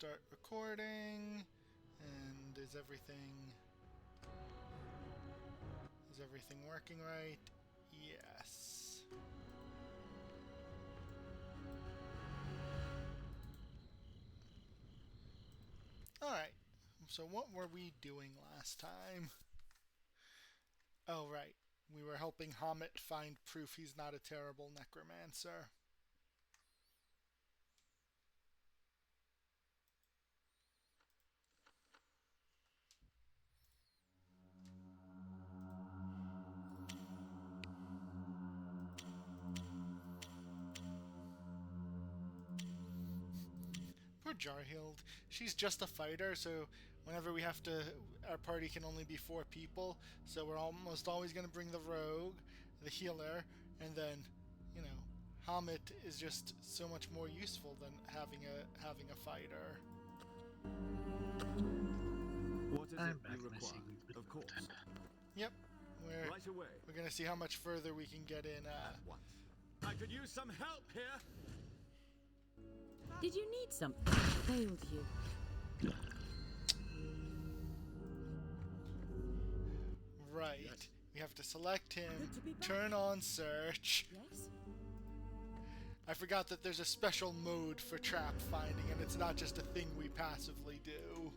start recording. And is everything working right? Yes. Alright, so what were we doing last time? Oh, right. We were helping Hommet find proof he's not a terrible necromancer. Poor Jarhild. She's just a fighter, so whenever we have to, our party can only be 4 people, so we're almost always going to bring the rogue, the healer, and then, you know, Hommet is just so much more useful than having a fighter. What is I'm it not you gonna see require? we've been Of course. Yep, Right away. we're going to see how much further we can get in. At once. I could use some help here. Did you need something? Failed you. Right. Yes. We have to select him, Good to be back. turn on search. Yes? I forgot that there's a special mode for trap finding, and it's not just a thing we passively do.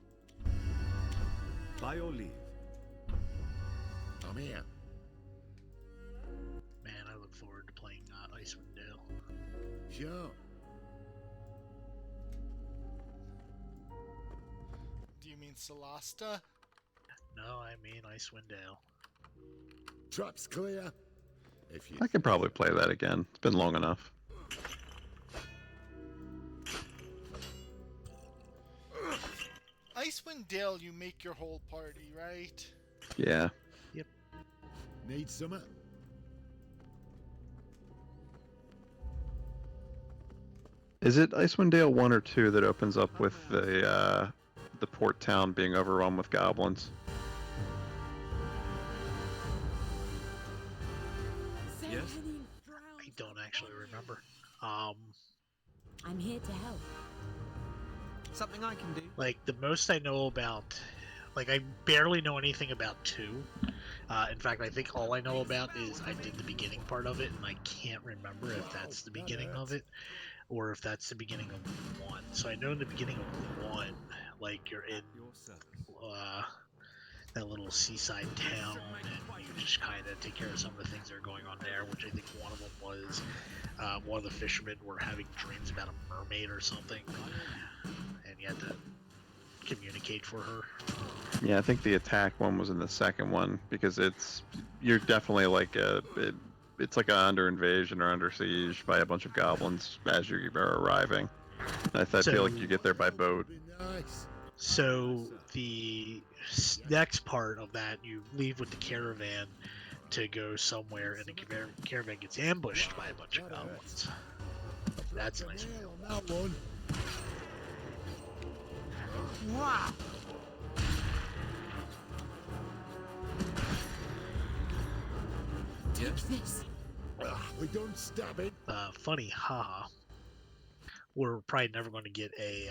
By your leave. I'm here. Man, I look forward to playing Icewind Dale. Sure. Do you mean Solasta? No, I mean Icewind Dale. Trap's clear. If you I could probably play that again. It's been long enough. Icewind Dale, you make your whole party, right? Yeah. need summer. Is it Icewind Dale 1 or 2 that opens up with the port town being overrun with goblins? Yes? I don't actually remember. I'm here to help. Something I can do. Like, the most I know about... Like, I barely know anything about 2. In fact, I think all I know about is I did the beginning part of it, and I can't remember if that's the beginning of it, or if that's the beginning of 1. So I know in the beginning of 1, like, you're in Your service. that little seaside town, and you just kind of take care of some of the things that are going on there, which I think one of them was one of the fishermen were having dreams about a mermaid or something, and you had to communicate for her. Yeah, I think the attack one was in the second one, because you're definitely like it's like a under invasion or under siege by a bunch of goblins as you are arriving. I feel like you get there by boat. Be nice. So the next part of that, you leave with the caravan to go somewhere, and the caravan gets ambushed by a bunch of goblins. That's a nice. Nail on that one. Wow! Take this. We don't stab it. Funny, haha. We're probably never going to get a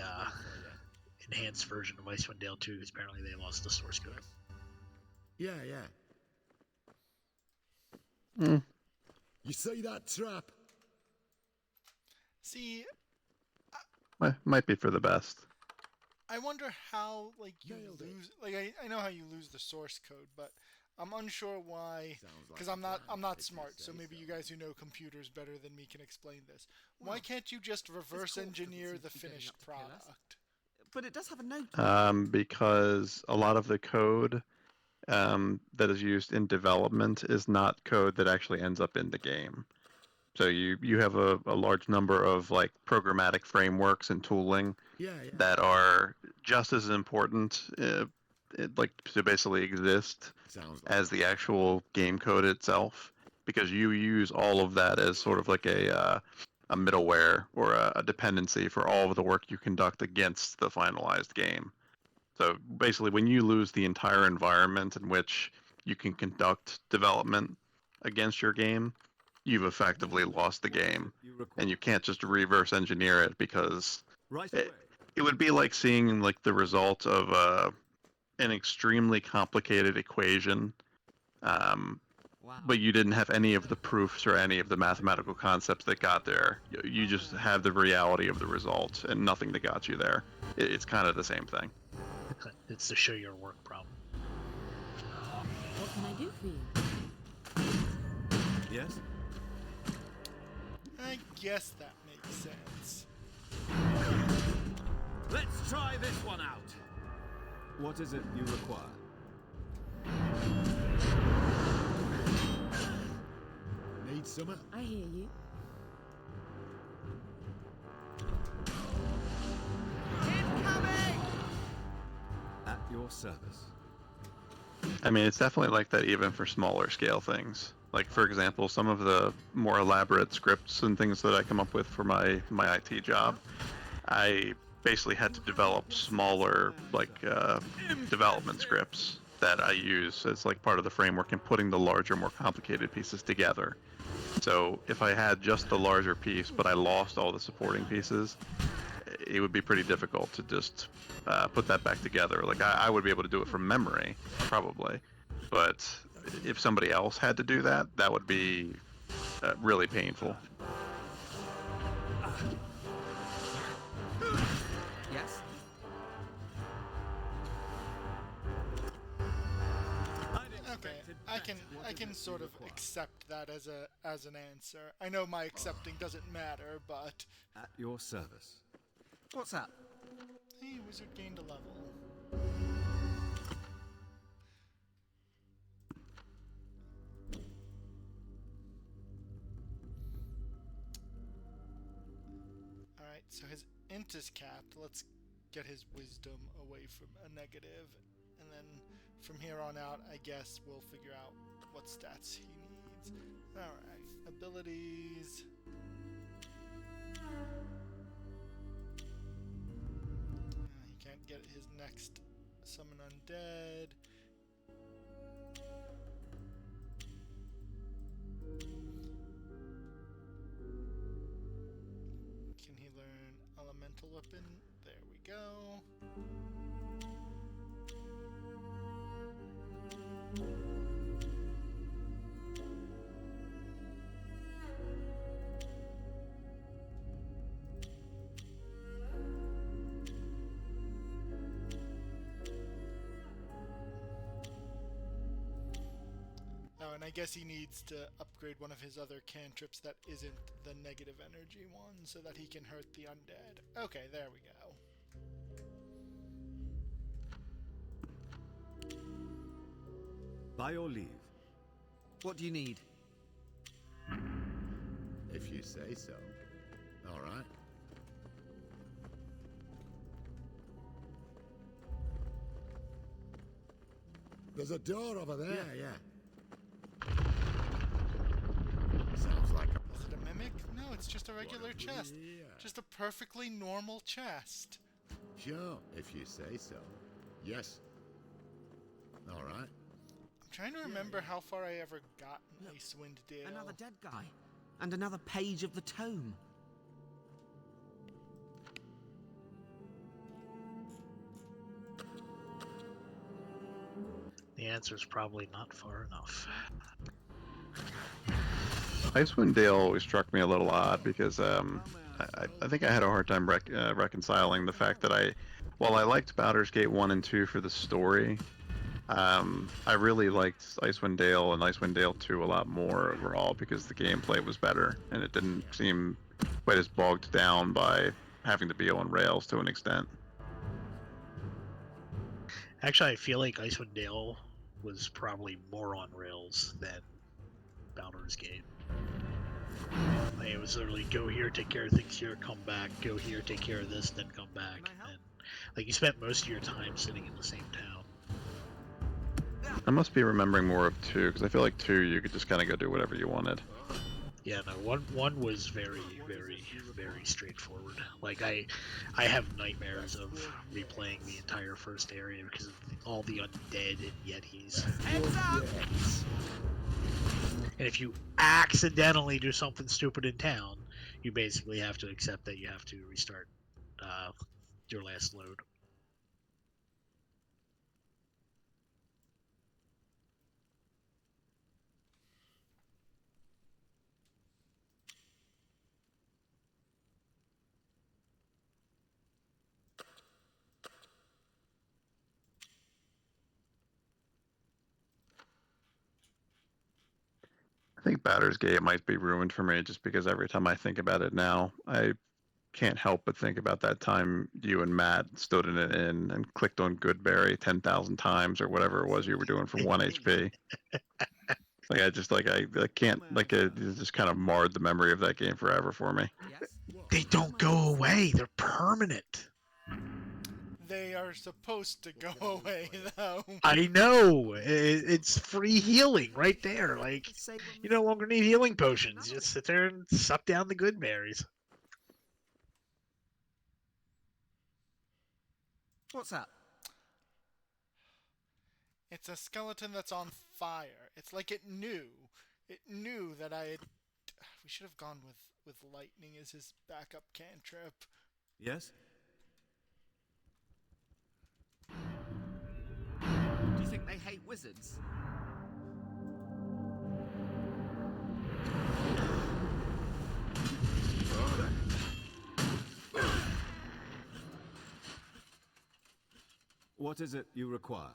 enhanced version of Icewind Dale 2 because apparently they lost the source code. Yeah, yeah. Mm. You see that trap? See, Might be for the best. I wonder how, like, you Nailed it. lose... Like, I know how you lose the source code, but I'm unsure why... Sounds like Because a I'm not plan, if you smart, say so maybe so. you guys who know computers better than me can explain this. Why Well, can't you just reverse core engineer doesn't the seem to be getting finished up to kill us. product? But it does have a note. Because a lot of the code that is used in development is not code that actually ends up in the game. So you have a large number of like programmatic frameworks and tooling Yeah, yeah. that are just as important, like to basically exist Sounds like as the actual game code itself, because you use all of that as sort of like a middleware or a dependency for all of the work you conduct against the finalized game. So basically, when you lose the entire environment in which you can conduct development against your game, you've effectively lost the game, You require. and you can't just reverse engineer it because Right it, away. It would be like seeing like the result of an extremely complicated equation, Wow. but you didn't have any of the proofs or any of the mathematical concepts that got there. You just have the reality of the result and nothing that got you there. It's kind of the same thing. It's the show your work problem. What can I do for you? Yes? I guess that makes sense. Let's try this one out. What is it you require? Need summer? I hear you. Incoming! At your service. I mean, it's definitely like that even for smaller scale things. Like, for example, some of the more elaborate scripts and things that I come up with for my IT job, I basically had to develop smaller, like, development scripts that I use as, like, part of the framework in putting the larger, more complicated pieces together. So if I had just the larger piece, but I lost all the supporting pieces, it would be pretty difficult to just put that back together. Like, I would be able to do it from memory, probably. But if somebody else had to do that, that would be really painful. Yes? Okay, I can sort of accept that as an answer. I know my accepting doesn't matter, but At your service. What's up? hey, wizard gained a level. Alright, so his int is capped. Let's get his wisdom away from a negative. And then from here on out, I guess we'll figure out what stats he needs. Alright, abilities. He can't get his next summon undead. Can he learn elemental weapon? There we go. Oh, and I guess he needs to upgrade one of his other cantrips that isn't the negative energy one so that he can hurt the undead. Okay, there we go. By your leave. What do you need? If you say so. All right. There's a door over there, yeah. Sounds like a... Is it a mimic? No, it's just a regular chest. Yeah. Just a perfectly normal chest. Sure, if you say so. Yes. All right. I'm trying to remember how far I ever got in Icewind Dale. Another dead guy. And another page of the tome. The answer's probably not far enough. Icewind Dale always struck me a little odd because I think I had a hard time reconciling the fact that while I liked Baldur's Gate 1 and 2 for the story, I really liked Icewind Dale and Icewind Dale 2 a lot more overall because the gameplay was better and it didn't seem quite as bogged down by having to be on rails to an extent. Actually, I feel like Icewind Dale was probably more on rails than Baldur's Gate. Like, it was literally go here, take care of things here, come back, go here, take care of this, then come back. And like you spent most of your time sitting in the same town. I must be remembering more of 2 because I feel like 2 you could just kind of go do whatever you wanted. Yeah, no, one was very, very, very straightforward. Like I have nightmares of replaying the entire first area because of all the undead and yetis. Heads up! And if you accidentally do something stupid in town, you basically have to accept that you have to restart your last load. I think Baldur's Gate might be ruined for me just because every time I think about it now, I can't help but think about that time you and Matt stood in an inn and clicked on Goodberry 10,000 times or whatever it was you were doing for 1 HP. Like I can't it just kind of marred the memory of that game forever for me. Yes? They don't go away. They're permanent. They are supposed to go away, though. I know. It's free healing right there. Like, you no longer need healing potions. Just sit there and suck down the good berries. What's up? It's a skeleton that's on fire. It's like it knew. It knew that I had... We should have gone with lightning as his backup cantrip. Yes? Do you think they hate wizards? What is it you require?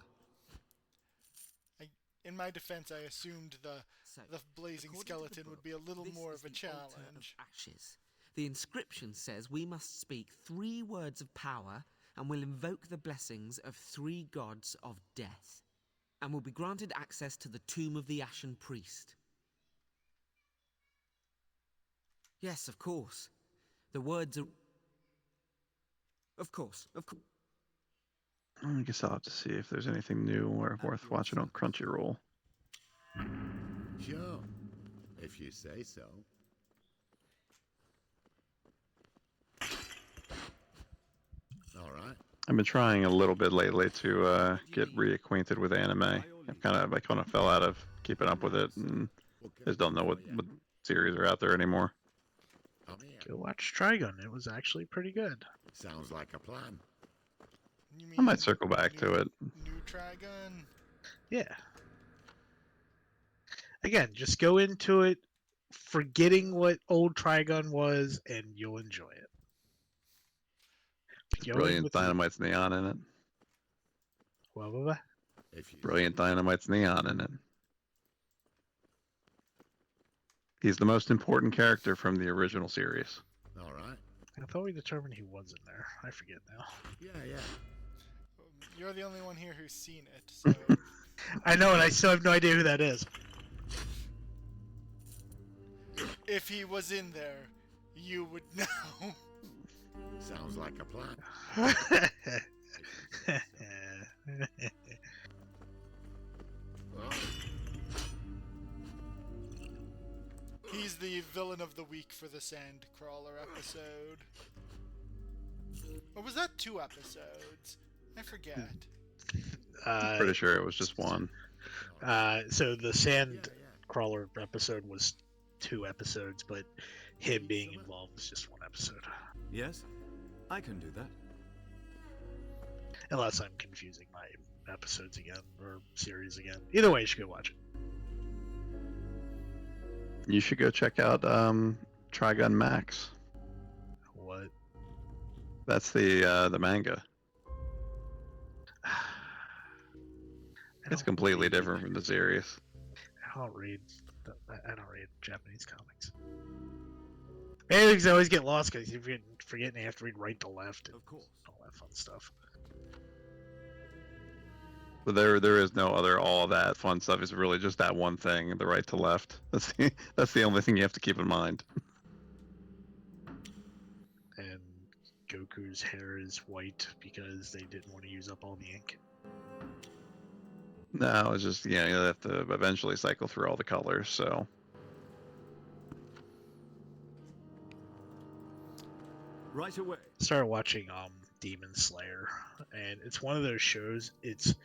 In my defense, I assumed the So, blazing according to the skeleton would be a little this more is of a the altar of challenge. ashes. The inscription says we must speak 3 words of power and will invoke the blessings of 3 gods of death, and will be granted access to the tomb of the Ashen priest. Yes, of course. The words are... Of course. I guess I'll have to see if there's anything new or worth watching on Crunchyroll. Sure, if you say so. All right. I've been trying a little bit lately to get reacquainted with anime. I kind of fell out of keeping up with it, and What can just I don't know do what for ya? series are out there anymore. I'm here. Go watch Trigun. It was actually pretty good. Sounds like a plan. You mean I might circle back to it. New Trigun? Yeah. Again, just go into it forgetting what old Trigun was, and you'll enjoy it. Go in Brilliant with the- Dynamite's neon in it. Well, If you Brilliant say so. Dynamite's neon in it. He's the most important character from the original series. All right. I thought we determined he was in there. I forget now. Yeah. You're the only one here who's seen it, so... I know, and I still have no idea who that is. If he was in there, you would know. Sounds like a plan. He's the villain of the week for the Sandcrawler episode. Or was that 2 episodes? I forget. Pretty sure it was just one. So the Sand Crawler episode was 2 episodes, but him being involved was just 1 episode. Yes? I can do that. Unless I'm confusing my episodes again, or series again. Either way, you should go watch it. You should go check out Trigun Max. What? That's the manga. It's completely different from the series. I don't read Japanese comics. Maybe because I always get lost because you forget you have to read right to left and Of course. all that fun stuff. But there is no other all that fun stuff. It's really just that one thing, the right to left. That's the only thing you have to keep in mind. And Goku's hair is white because they didn't want to use up all the ink. No, it's just you have to eventually cycle through all the colors. So Right away. Started watching Demon Slayer, and it's one of those shows. It's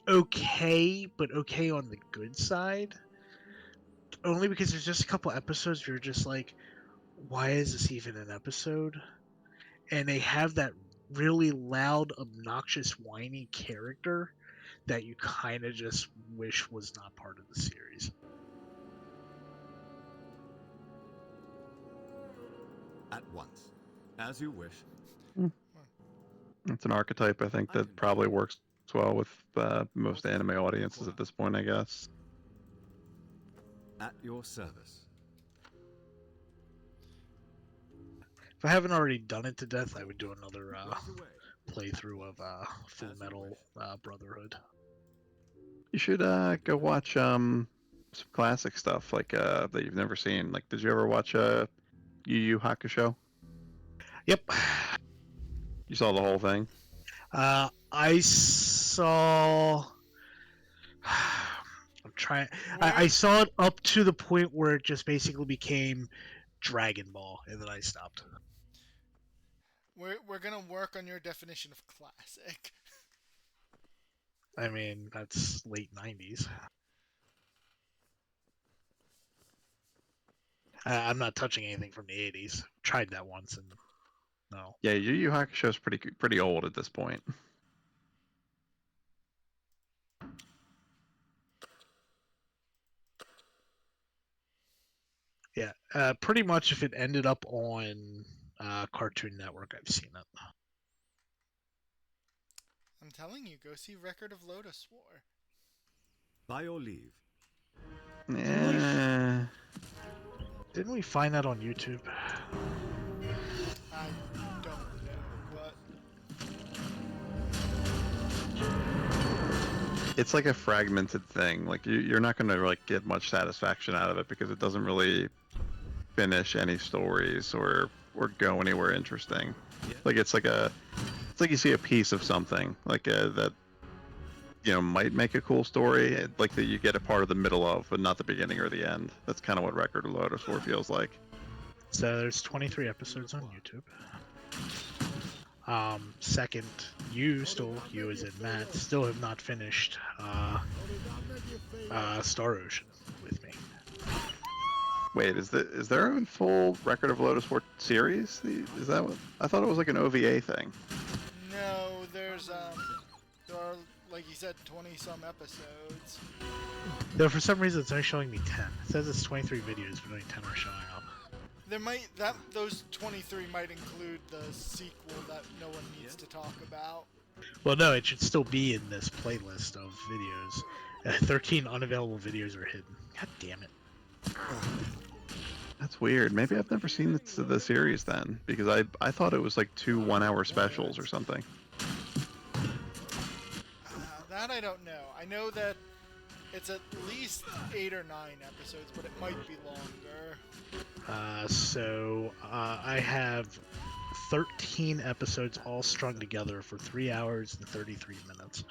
okay, but okay on the good side. Only because there's just a couple episodes where you're just like, why is this even an episode? And they have that really loud, obnoxious, whiny character that you kind of just wish was not part of the series. At once. As you wish. It's an archetype I think that probably works well with most anime audiences at this point, I guess. At your service. If I haven't already done it to death, I would do another playthrough of Full Metal Brotherhood. You should go watch some classic stuff like that you've never seen. Like, did you ever watch Yu Yu Hakusho? Yep. You saw the whole thing? I saw. I'm trying. I saw it up to the point where it just basically became Dragon Ball, and then I stopped. We're gonna work on your definition of classic. I mean, that's late 90s. I'm not touching anything from the 80s. Tried that once, and no. Yeah, Yu Yu Hakusho is pretty old at this point. Yeah, pretty much if it ended up on Cartoon Network, I've seen it. I'm telling you, go see Record of Lotus War. By your leave. Yeah. Didn't we find that on YouTube? I don't know, but It's like a fragmented thing. Like you're not gonna like get much satisfaction out of it because it doesn't really finish any stories or go anywhere interesting. Like it's like you see a piece of something like that might make a cool story, like that you get a part of the middle of, but not the beginning or the end. That's kind of what Record of Lotus War feels like. So there's 23 episodes on YouTube. Second, you as in Matt, still have not finished Star Ocean with me. Wait, is there a full Record of Lotus War series? Is that what? I thought it was like an OVA thing. no, there are, like you said, 20-some episodes. Though for some reason it's only showing me 10. It says it's 23 videos, but only 10 are showing up. Those 23 might include the sequel that no one needs to talk about. Well, no, it should still be in this playlist of videos. 13 unavailable videos are hidden. God damn it. That's weird. Maybe I've never seen the series then, because I thought it was like 2 1-hour specials or something. That I don't know. I know that it's at least 8 or 9 episodes, but it might be longer. So I have 13 episodes all strung together for 3 hours and 33 minutes.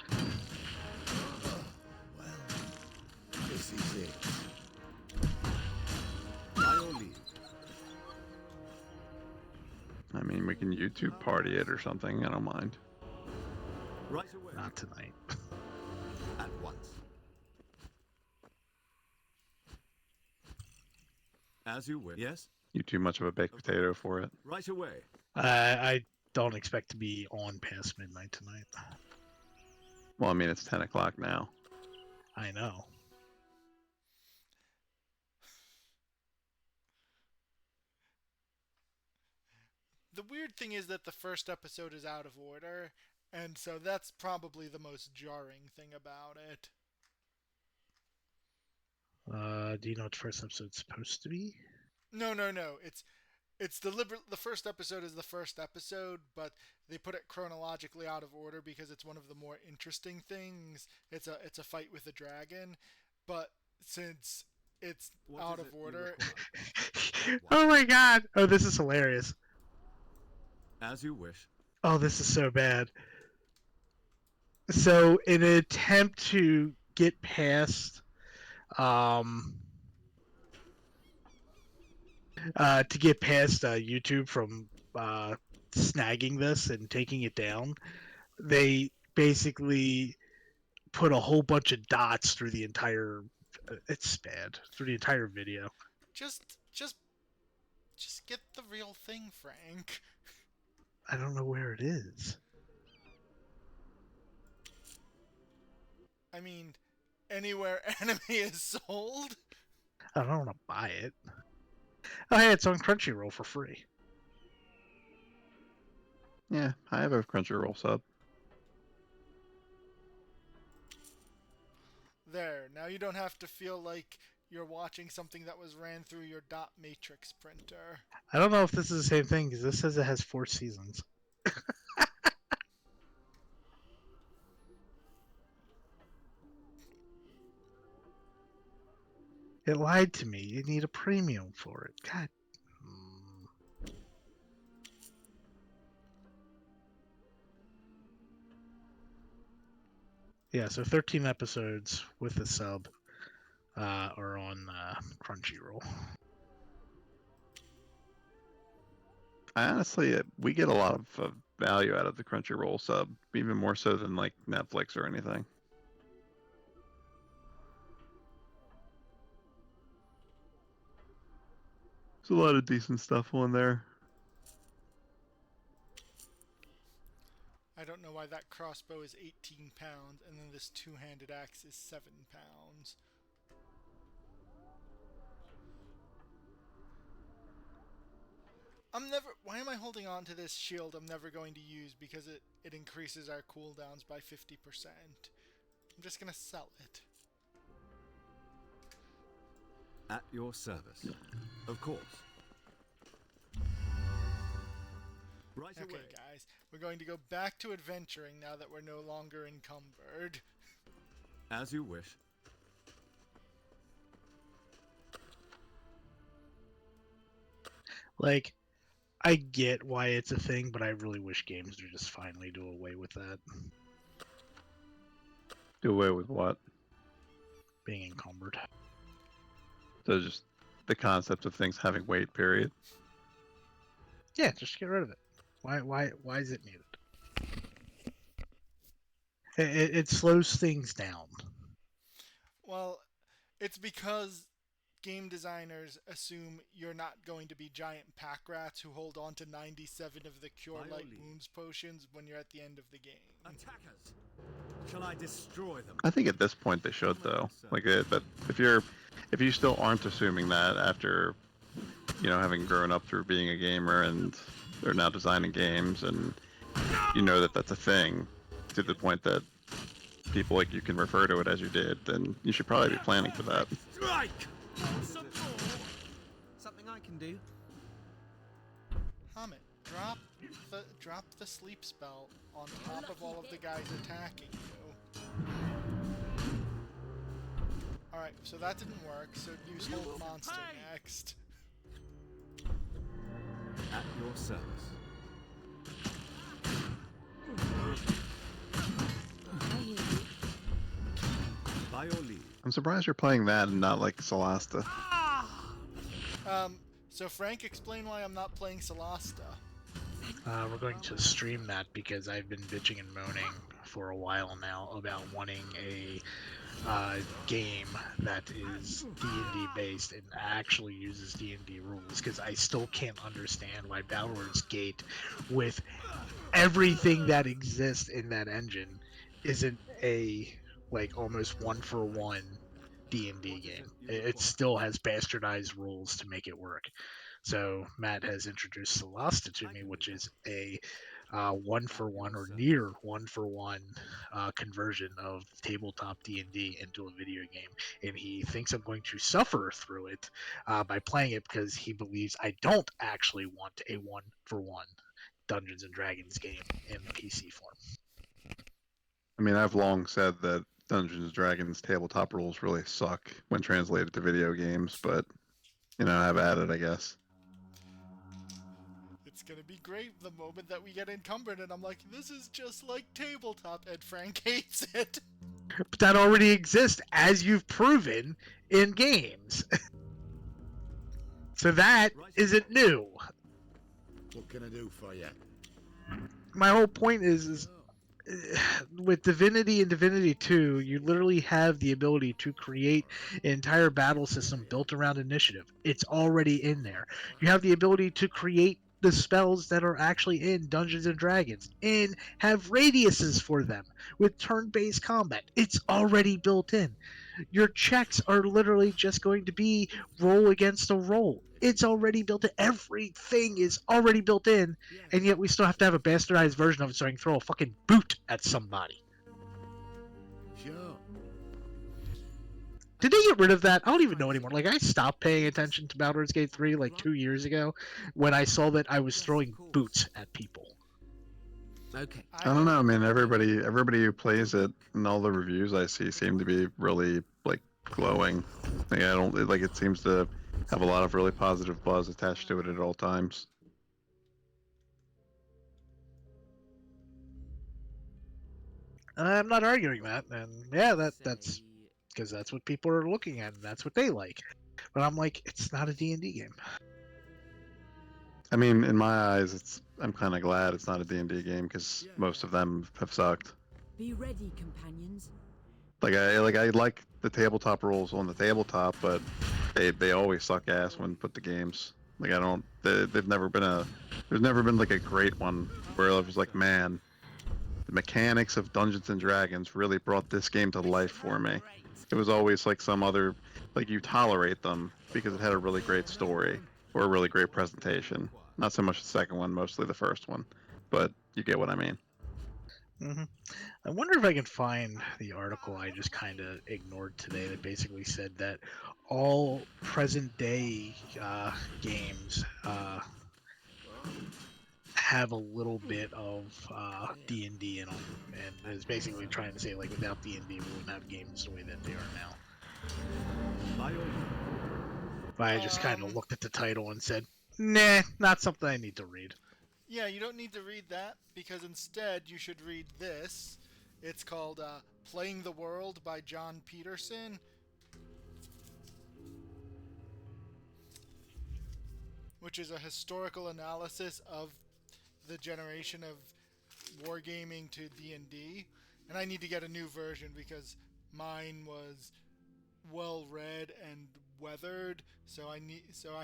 Well, this is it. By your leave. I mean, we can YouTube party it or something. I don't mind. Right away. Not tonight. At once. As you wish. Yes? You're too much of a baked potato for it. Right away. I don't expect to be on past midnight tonight. Well, I mean, it's 10 o'clock now. I know. The weird thing is that the first episode is out of order, and so that's probably the most jarring thing about it. Do you know what the first episode's supposed to be? No. It's deliberate. The first episode is the first episode, but they put it chronologically out of order because it's one of the more interesting things. It's a fight with a dragon, but since it's out of order, Oh my god! Oh, this is hilarious. As you wish. Oh, this is so bad. So, in an attempt to get past, YouTube from snagging this and taking it down, they basically put a whole bunch of dots through the entire. It's bad through the entire video. just Just get the real thing, Frank. I don't know where it is. I mean, anywhere anime is sold? I don't want to buy it. Oh, hey, it's on Crunchyroll for free. Yeah, I have a Crunchyroll sub. There, now you don't have to feel like you're watching something that was ran through your dot matrix printer. I don't know if this is the same thing, because this says it has 4 seasons. It lied to me. You need a premium for it. God. Yeah, so 13 episodes with the sub are on Crunchyroll. We get a lot of value out of the Crunchyroll sub, even more so than like Netflix or anything. There's a lot of decent stuff on there. I don't know why that crossbow is 18 pounds and then this two-handed axe is 7 pounds. Why am I holding on to this shield I'm never going to use because it increases our cooldowns by 50%. I'm just gonna sell it. At your service. Of course. Right Okay, away. guys, we're going to go back to adventuring now that we're no longer encumbered. As you wish. Like, I get why it's a thing, but I really wish games would just finally do away with that. Do away with what? Being encumbered. So just the concept of things having weight, period. Yeah, just get rid of it. Why is it needed? It slows things down. Well, it's because game designers assume you're not going to be giant pack rats who hold on to 97 of the Cure Light Wounds potions when you're at the end of the game. Attackers. Shall I destroy them? I think at this point they should though. But if you still aren't assuming that after, having grown up through being a gamer and they're now designing games and you know that that's a thing to the point that people like you can refer to it as you did, then you should probably be planning for that. Strike! Something I can do. Hommet, drop the sleep spell on top of all of the guys attacking you. Alright, so that didn't work, so use Hold Monster next. At your service. I hear you. By your leave. I'm surprised you're playing that and not like Solasta. So Frank, explain why I'm not playing Solasta. We're going to stream that because I've been bitching and moaning for a while now about wanting a game that is D&D based and actually uses D&D rules, because I still can't understand why Balrog's Gate, with everything that exists in that engine, isn't a almost one-for-one D&D game. It still has bastardized rules to make it work. So Matt has introduced Solasta to me, which is a one-for-one or near one-for-one conversion of tabletop D&D into a video game, and he thinks I'm going to suffer through it by playing it because he believes I don't actually want a one-for-one Dungeons and Dragons game in PC form. I mean, I've long said that Dungeons and Dragons tabletop rules really suck when translated to video games, but have at it, I guess. It's gonna be great the moment that we get encumbered and I'm like, this is just like tabletop, and Frank hates it. But that already exists, as you've proven, in games. So that isn't new. What can I do for you? My whole point is with Divinity and Divinity 2, you literally have the ability to create an entire battle system built around initiative. It's already in there. You have the ability to create the spells that are actually in Dungeons and Dragons and have radiuses for them with turn-based combat. It's already built in. Your checks are literally just going to be roll against a roll. It's already built in. Everything is already built in, and yet we still have to have a bastardized version of it so I can throw a fucking boot at somebody. Sure. Did they get rid of that? I don't even know anymore. Like, I stopped paying attention to Baldur's Gate 3 like 2 years ago when I saw that I was throwing boots at people. Okay. I don't know, man. Everybody who plays it and all the reviews I see seem to be really like glowing. Like I don't like it seems to have a lot of really positive buzz attached to it at all times. I'm not arguing that, and yeah, that's because that's what people are looking at, and that's what they like. But I'm like, it's not a D&D game. I mean, in my eyes, I'm kind of glad it's not a D&D game because most of them have sucked. Be ready, companions. Like I like the tabletop rules on the tabletop, but they always suck ass when put to games. Like I don't they've never been there's never been like a great one where I was like, man, the mechanics of Dungeons and Dragons really brought this game to life for me. It was always like some other like you tolerate them because it had a really great story or a really great presentation. Not so much the second one, mostly the first one, but you get what I mean. Mm-hmm. I wonder if I can find the article I just kind of ignored today that basically said that all present day games have a little bit of D&D in them, and is basically trying to say like without D&D we wouldn't have games the way that they are now. But I just kind of looked at the title and said, nah, not something I need to read. Yeah, you don't need to read that because instead you should read this. It's called Playing the World by John Peterson, which is a historical analysis of the generation of wargaming to D&D. And I need to get a new version because mine was well read and weathered, so I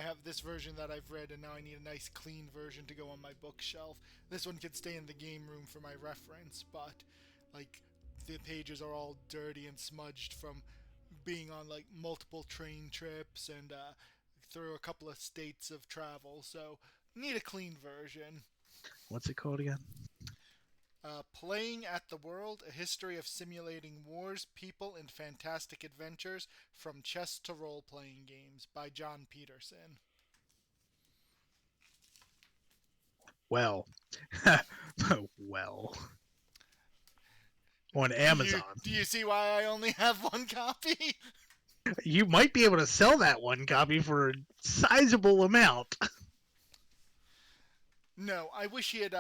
have this version that I've read, and now I need a nice clean version to go on my bookshelf. This one could stay in the game room for my reference, but like the pages are all dirty and smudged from being on like multiple train trips and through a couple of states of travel, so need a clean version. What's it called again? Playing at the World, A History of Simulating Wars, People, and Fantastic Adventures from Chess to Role-Playing Games by John Peterson. Well, well, on Amazon. Do you see why I only have one copy? You might be able to sell that one copy for a sizable amount. No, I wish he had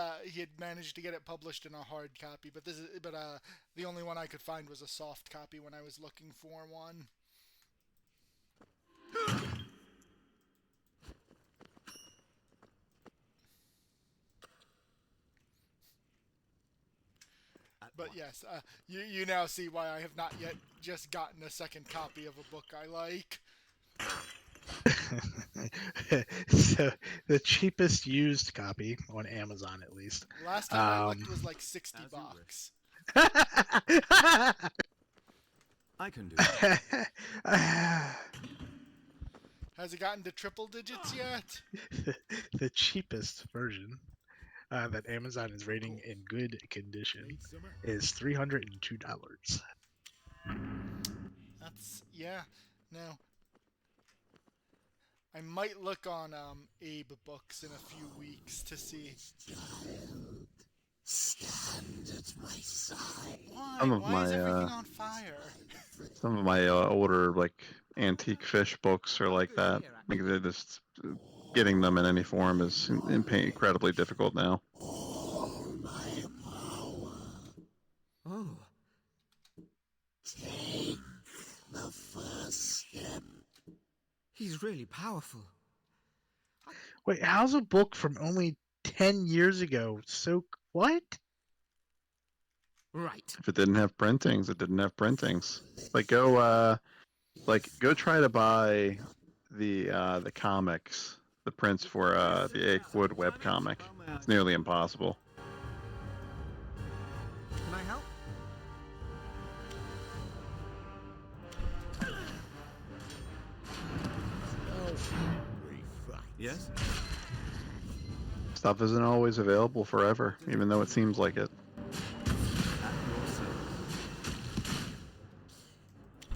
managed to get it published in a hard copy, but the only one I could find was a soft copy when I was looking for one. But yes, you now see why I have not yet just gotten a second copy of a book I like. So the cheapest used copy on Amazon, at least. Last time I looked was like $60. I can do it. Has it gotten to triple digits yet? The cheapest version that Amazon is rating in good condition is $302. Yeah. No. I might look on Abe Books in a few weeks to see. Stand at my side. Why? Why is everything on fire? Some of my older like antique fish books are like that. Like they're just getting them in any form is incredibly difficult now. All my power. Oh, Take the first step. he's really powerful. Wait, how's a book from only 10 years ago so what? Right. If it didn't have printings, it didn't have printings. Go try to buy the comics, the prints for the Achewood webcomic. It's nearly impossible. Can I help? Yes? Stuff isn't always available forever, even though it seems like it. At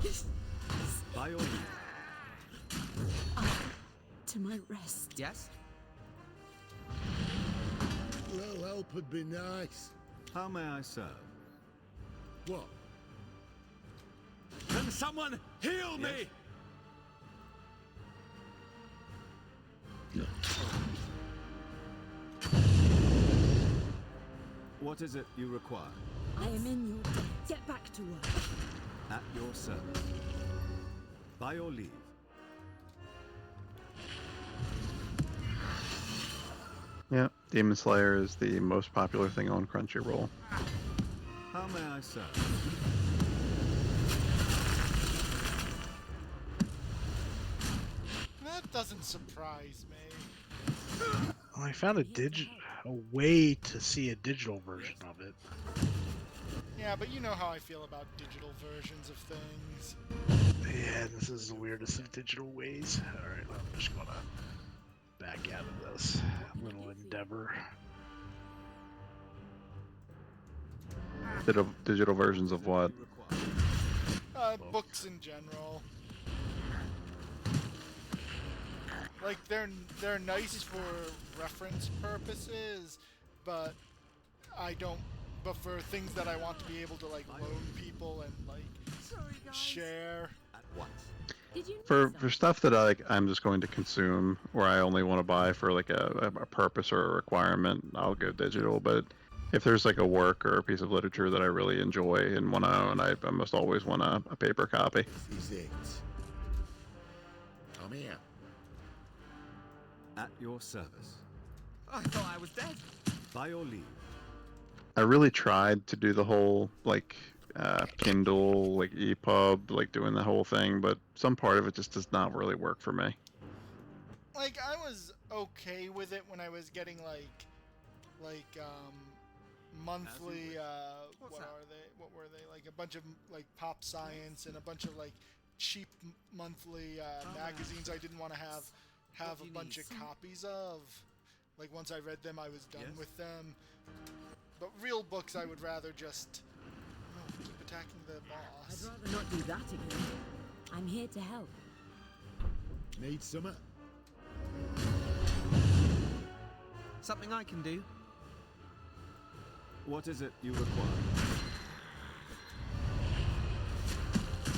your service. By your leave. To my rest. Yes? A little help would be nice. How may I serve? What? Can someone heal me? What is it you require? I am in your debt. Get back to work. At your service. By your leave. Yeah, Demon Slayer is the most popular thing on Crunchyroll. How may I serve? That doesn't surprise me. Well, I found a way to see a digital version of it. Yeah, but you know how I feel about digital versions of things. Yeah, this is the weirdest of digital ways. Alright, I'm just gonna back out of this little endeavor. Digital versions of what? Books in general. Like they're nice for reference purposes, but I don't. But for things that I want to be able to like loan people and like share. At once. Did you For stuff that I'm just going to consume, or I only want to buy for like a purpose or a requirement, I'll go digital. But if there's like a work or a piece of literature that I really enjoy and want to own, I must always want a paper copy. This is it. I'm here. At your service. I thought I was dead. By your leave. I really tried to do the whole Kindle, like EPUB, like doing the whole thing, but some part of it just does not really work for me. Like I was okay with it when I was getting monthly what that? are they? What were they? Like a bunch of like Pop Science and a bunch of like cheap monthly magazines I didn't want to have What do a you bunch need? of copies of. Like once I read them, I was done Yes? with them. But real books, I would rather just keep attacking the I'd boss. rather not do that again. I'm here to help. Need summer? Something I can do. What is it you require?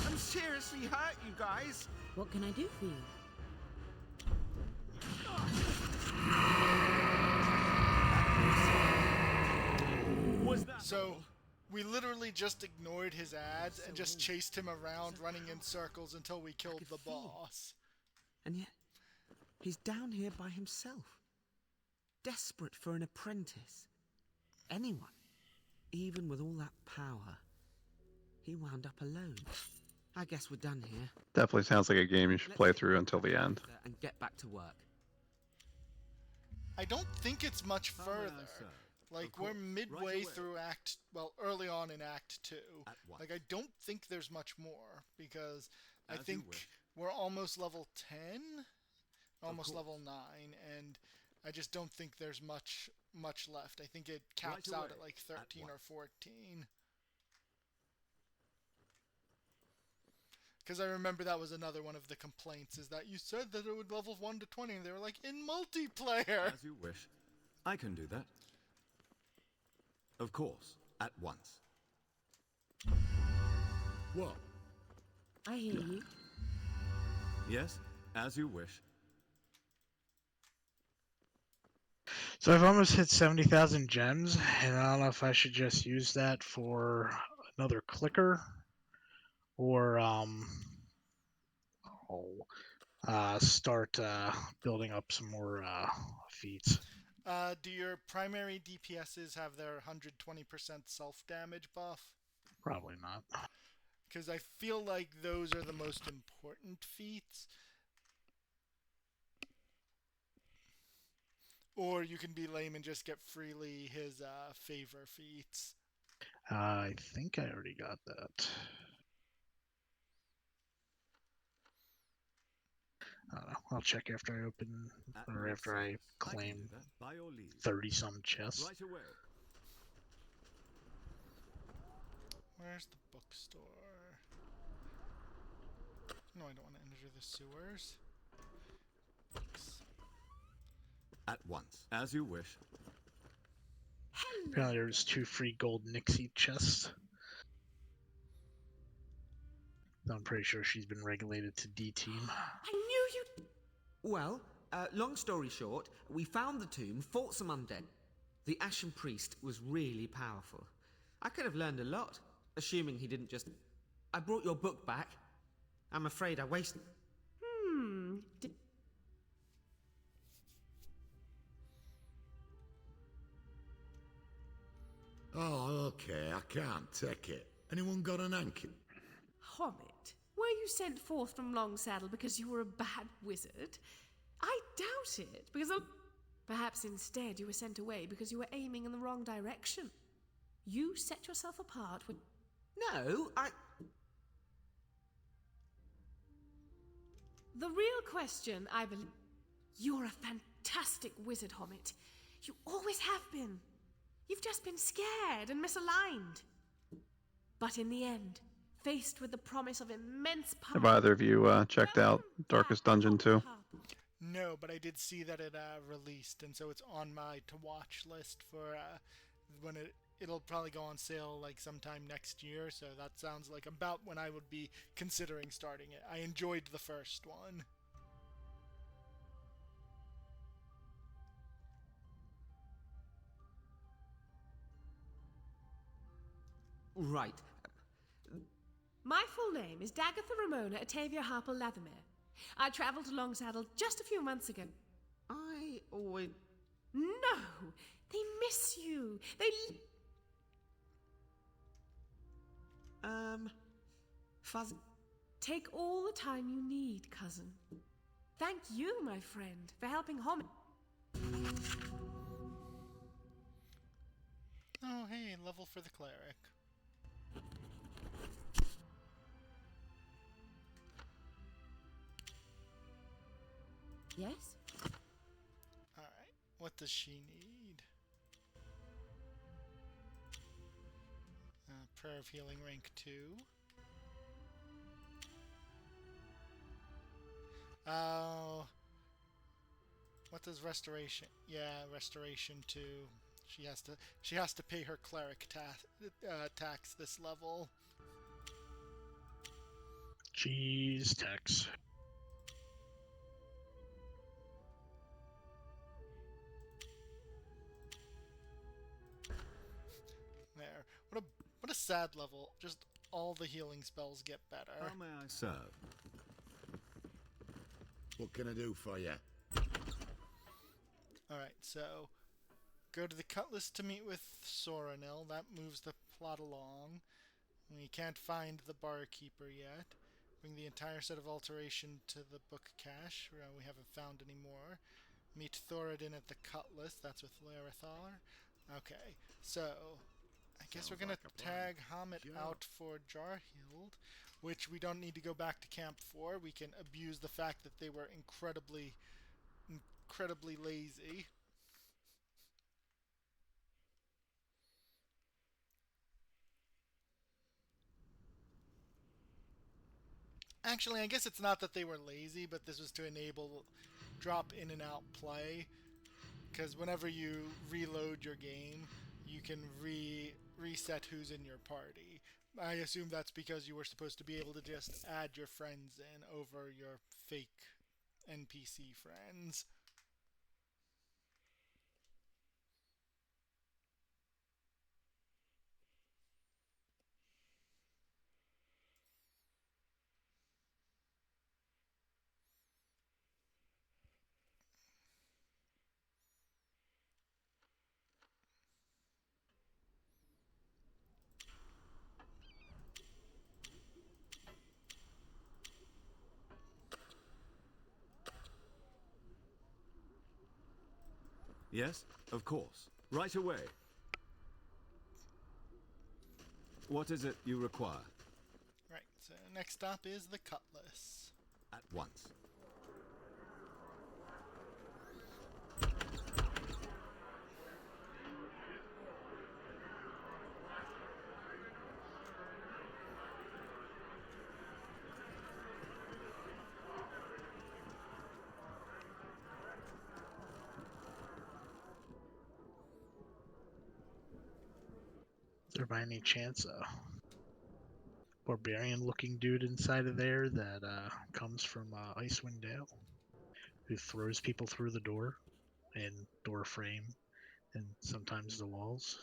I'm seriously hurt, you guys. What can I do for you? Was that So we literally just ignored his ads and just chased him around, running in circles until we killed the boss. And yet, he's down here by himself. Desperate for an apprentice. Anyone. Even with all that power. He wound up alone. I guess we're done here. Definitely sounds like a game you should play through until the end. And get back to work. I don't think it's much How may I further. serve? Like Of we're course. midway Right away. through early on in Act 2. At once. Like I don't think there's much more because I As you think wish. we're almost level 10, almost course. level 9, and I just don't think there's much left. I think it caps Right out away. at like At 13 or once. 14. Because I remember that was another one of the complaints, is that you said that it would level 1 to 20, and they were like, in multiplayer! As you wish. I can do that. Of course. At once. What? I hear you. Yes? As you wish. So I've almost hit 70,000 gems, and I don't know if I should just use that for another clicker, or start building up some more feats. Do your primary DPSs have their 120% self-damage buff? Probably not. Because I feel like those are the most important feats. Or you can be lame and just get freely his favor feats. I think I already got that. I don't know. I'll check after I open, or after I claim 30-some chests. Right away. Where's the bookstore? No, I don't want to enter the sewers. Books. At once, as you wish. Apparently there's 2 free gold Nixie chests. I'm pretty sure she's been regulated to D-Team. I knew you'd... Well, long story short, we found the tomb, fought some undead. The Ashen priest was really powerful. I could have learned a lot, assuming he didn't just... I brought your book back. I'm afraid I wasted... Oh, okay, I can't take it. Anyone got an anchor? Hommet, were you sent forth from Long Saddle because you were a bad wizard? I doubt it, because perhaps instead you were sent away because you were aiming in the wrong direction. You set yourself apart with... No, The real question, I believe... You're a fantastic wizard, Hommet. You always have been. You've just been scared and misaligned. But in the end, faced with the promise of immense power... Have either of you checked out Darkest Dungeon 2? No, but I did see that it released, and so it's on my to-watch list for when it'll probably go on sale like sometime next year, so that sounds like about when I would be considering starting it. I enjoyed the first one. Right. My full name is Dagatha Ramona Atavia Harper Lathamere. I travelled to Longsaddle just a few months ago. I always... No! They miss you! Fuzz... Take all the time you need, cousin. Thank you, my friend, for helping Hommet. Oh, hey, level for the Cleric. Yes? Alright, what does she need? Prayer of Healing rank 2. Oh, what does Restoration? Yeah, Restoration 2. She has to pay her Cleric tax this level. Jeez, tax. There. What a sad level. Just all the healing spells get better. How may I serve? What can I do for you? Alright, so go to the Cutlass to meet with Soronil. That moves the plot along. We can't find the barkeeper yet. Bring the entire set of alteration to the book cache. We haven't found any more. Meet Thoradin at the Cutlass. That's with Larethar. Okay, so I guess Sounds we're gonna like a plan. tag Hommet Yeah. out for Jarhild, which we don't need to go back to camp for. We can abuse the fact that they were incredibly lazy. Actually, I guess it's not that they were lazy, but this was to enable drop in and out play. Because whenever you reload your game, you can reset who's in your party. I assume that's because you were supposed to be able to just add your friends in over your fake NPC friends. Yes, of course. Right away. What is it you require? Right, so next stop is the Cutlass. At once. Is there by any chance a barbarian-looking dude inside of there that comes from Icewind Dale, who throws people through the door and door frame and sometimes the walls?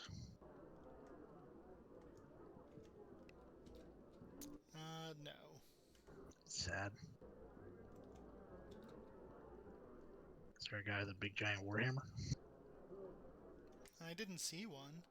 No. Sad. Is there a guy with a big giant warhammer? I didn't see one.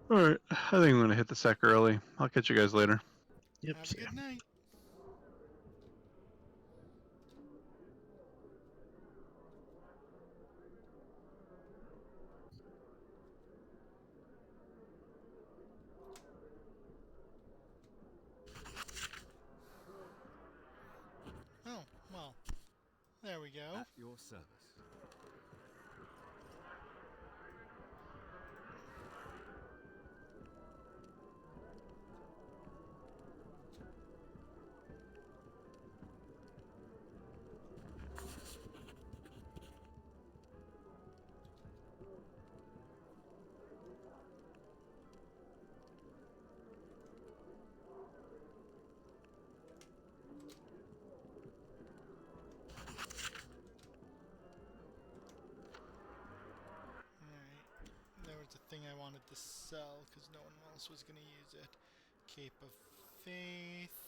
Alright, I think I'm gonna hit the sec early. I'll catch you guys later. Yep. Have See a ya. good night. Oh, well. There we go. At your service. Alright. There was a thing I wanted to sell because no one else was going to use it. Cape of Faith.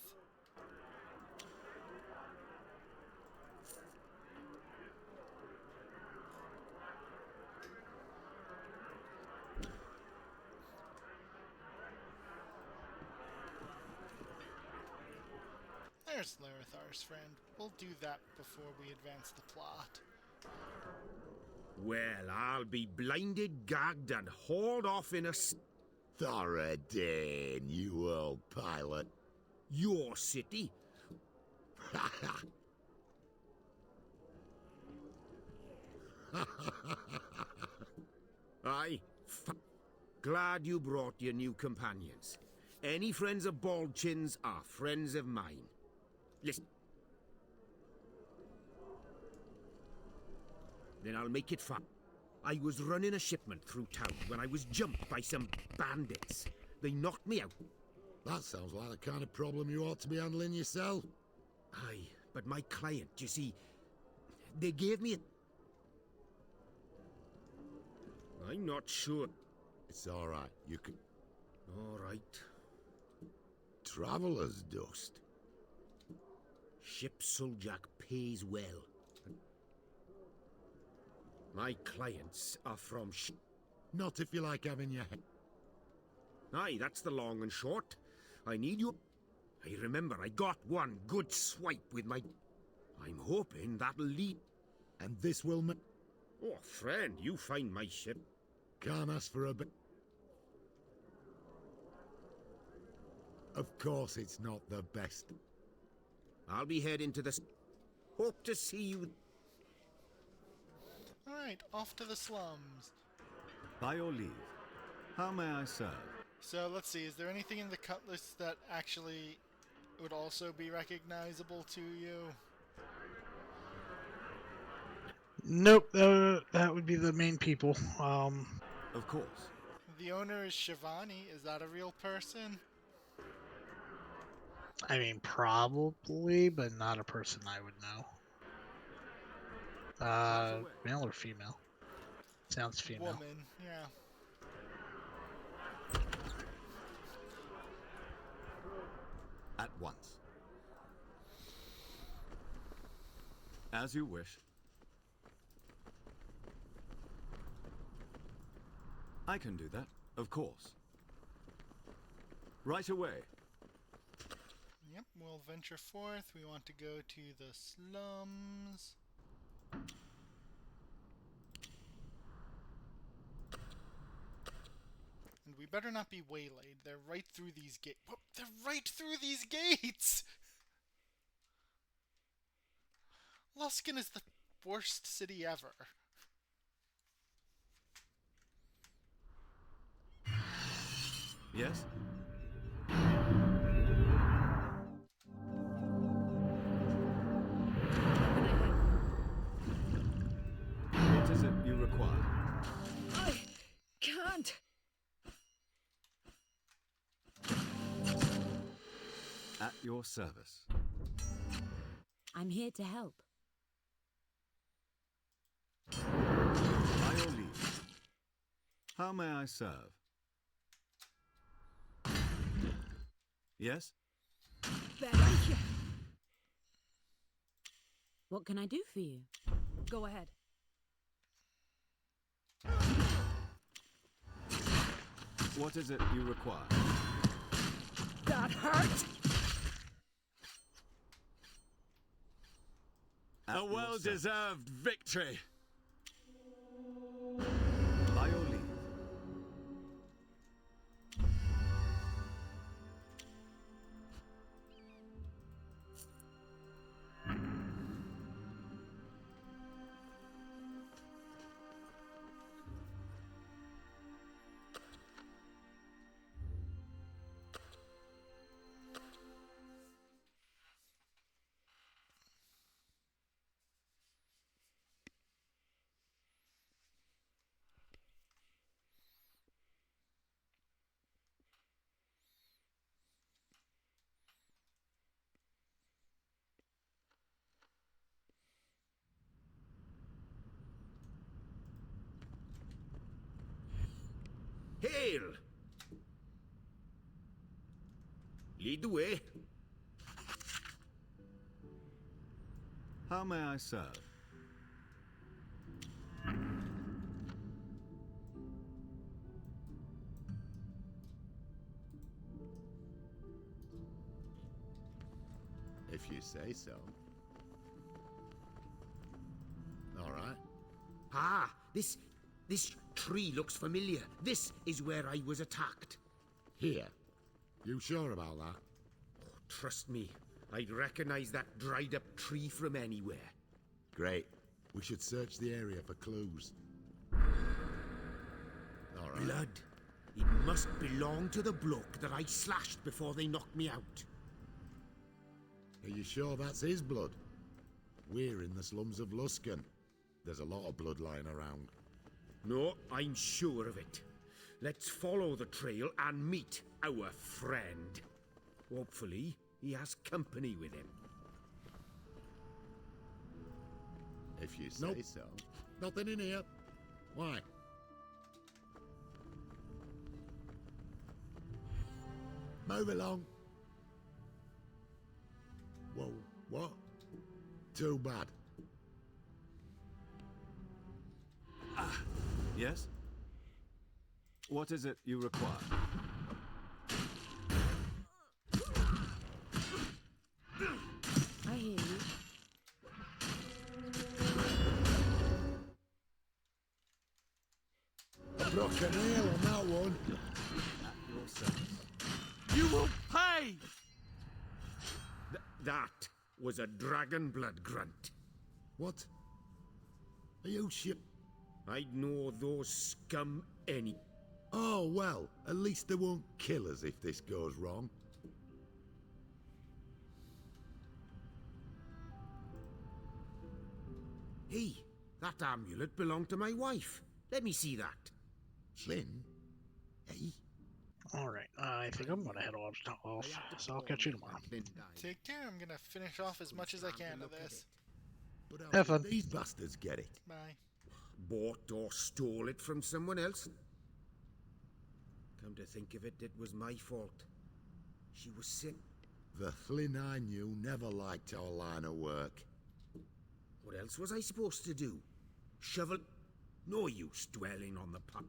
There's Larethar's friend. We'll do that before we advance the plot. Well, I'll be blinded, gagged, and hauled off in a Thoradane, you old pilot. your city. Aye, glad you brought your new companions. Any friends of Bald Chin's are friends of mine. Listen. Then I'll make it fast. I was running a shipment through town when I was jumped by some bandits. They knocked me out. That sounds like the kind of problem you ought to be handling yourself. Aye, but my client, you see, they gave me a... I'm not sure. It's all right. You can... All right. Traveler's dust. Ship Suljak pays well. My clients are from Not if you like having your head. Aye, that's the long and short. I need you. I remember I got one good swipe with my... I'm hoping that'll lead... And this will... Oh, friend, you find my ship. Can't ask for a bit. Of course it's not the best. I'll be heading to the... Hope to see you... Alright, off to the slums. By your leave. How may I serve? So let's see, is there anything in the Cutlass that actually would also be recognizable to you? Nope. That would be the main people. Of course. The owner is Shivani. Is that a real person? I mean, probably, but not a person I would know. Male or female? Sounds female. woman. Yeah. At once. As you wish. I can do that, of course. Right away. Yep, we'll venture forth. We want to go to the slums. And we better not be waylaid. They're right through these gates. They're right through these gates! Luskan is the worst city ever. Yes? What is it you require? I can't. At your service. I'm here to help. By your leave. How may I serve? Yes? Thank you. What can I do for you? Go ahead. What is it you require? That hurt! A well-deserved victory! By your leave. Hail! Lead the way. How may I serve? If you say so. All right. Ah, this tree looks familiar. This is where I was attacked. Here. You sure about that? Oh, trust me, I'd recognize that dried up tree from anywhere. Great. We should search the area for clues. All right. Blood. It must belong to the bloke that I slashed before they knocked me out. Are you sure that's his blood? We're in the slums of Luskan. There's a lot of blood lying around. No, I'm sure of it. Let's follow the trail and meet our friend. Hopefully, he has company with him. If you say so. Nothing in here. Why? Move along. Whoa, what? Too bad. Yes? What is it you require? I hear you. Broke a nail on that one. At your service. You will pay! That was a Dragonblood grunt. What? Are you ship? I'd know those scum any. Oh, well, at least they won't kill us if this goes wrong. Hey, that amulet belonged to my wife. Let me see that. Flynn? Hey? Alright, I think I'm gonna head off, so I'll catch you tomorrow. Take care. I'm gonna finish off as much as I can of this. But how Have did fun. these bastards get it? Bye. bought or stole it from someone else. Come to think of it, it was my fault. She was sick. The Flynn I knew never liked our line of work. What else was I supposed to do? Shovel? No use dwelling on the past.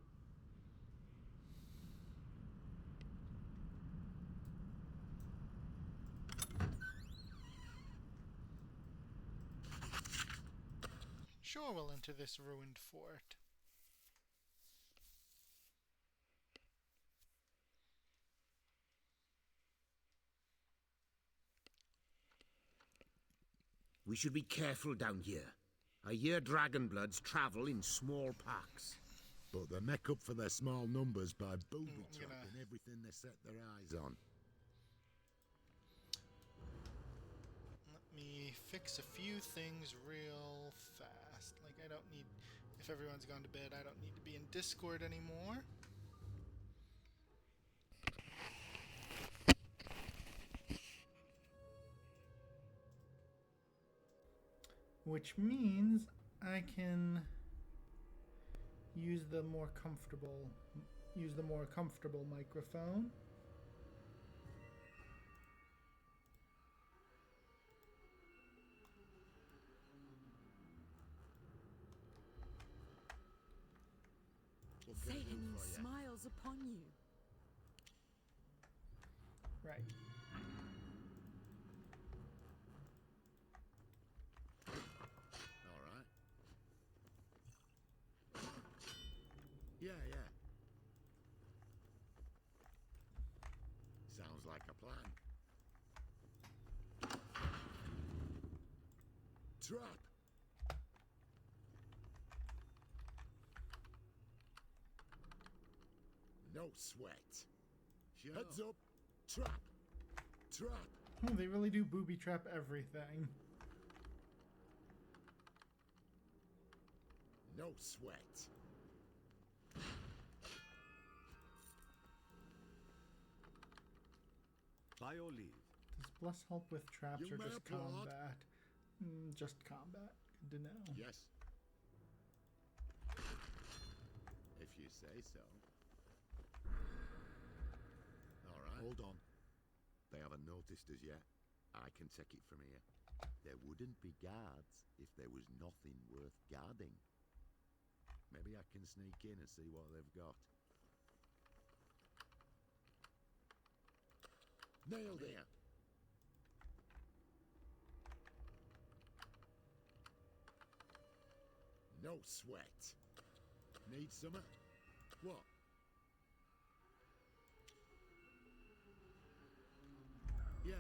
Sure, we'll enter this ruined fort. We should be careful down here. I hear Dragonbloods travel in small packs. But they make up for their small numbers by booby-trapping everything they set their eyes on. Let me fix a few things real fast. Like, I don't need... If everyone's gone to bed, I don't need to be in Discord anymore. Which means I can use the more comfortable microphone. Satan smiles upon you. Right. Yeah. Sounds like a plan. Trap! No sweat. Heads up! Trap! Trap! Oh, they really do booby trap everything. No sweat. By your leave. Does Bless help with traps You or may just applaud. combat? Just combat. Good to know. Yes. If you say so. All right. Hold on. They haven't noticed us yet. I can take it from here. There wouldn't be guards if there was nothing worth guarding. Maybe I can sneak in and see what they've got. Nailed it! No sweat. Need summer? What? Yeah.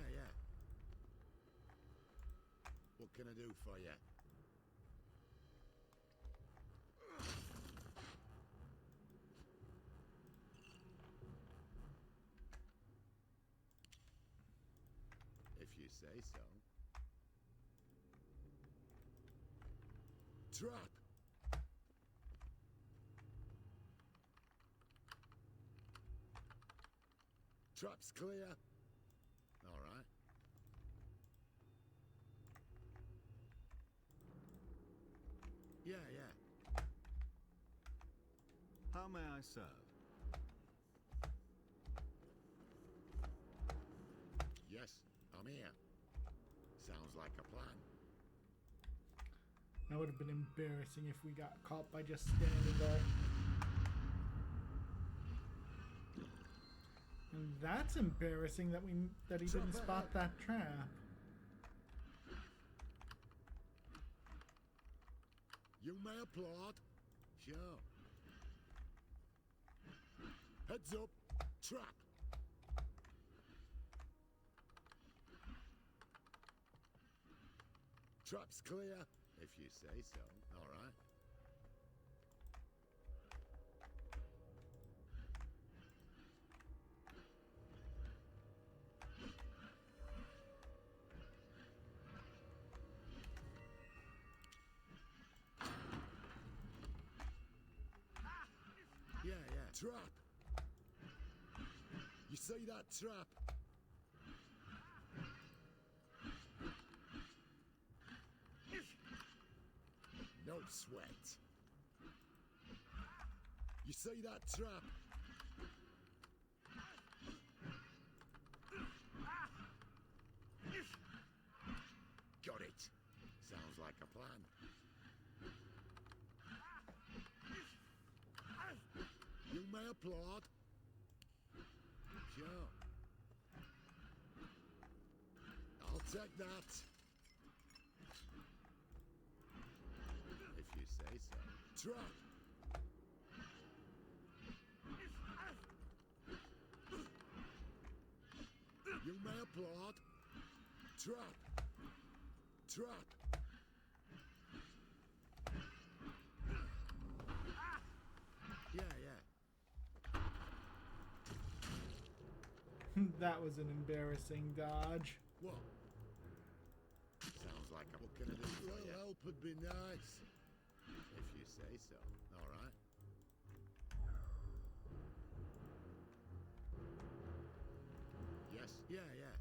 What can I do for you? If you say so. Trap! Trap's clear. All right. Yeah. How may I serve? Yes, I'm here. Sounds like a plan. That would have been embarrassing if we got caught by just standing there. And that's embarrassing that he didn't spot that trap. You may applaud. Sure. Heads up. Trap. Trap's clear. If you say so. All right. Yeah. Trap. You see that trap? No sweat. You see that trap? Got it. Sounds like a plan. You may applaud. Sure. I'll take that. If you say so. Trap. You may applaud. Trap. Trap. Yeah, yeah. That was an embarrassing dodge. What? Sounds like I'm looking at it. Well, help would be nice. If you say so. All right. Yes. Yeah, yeah.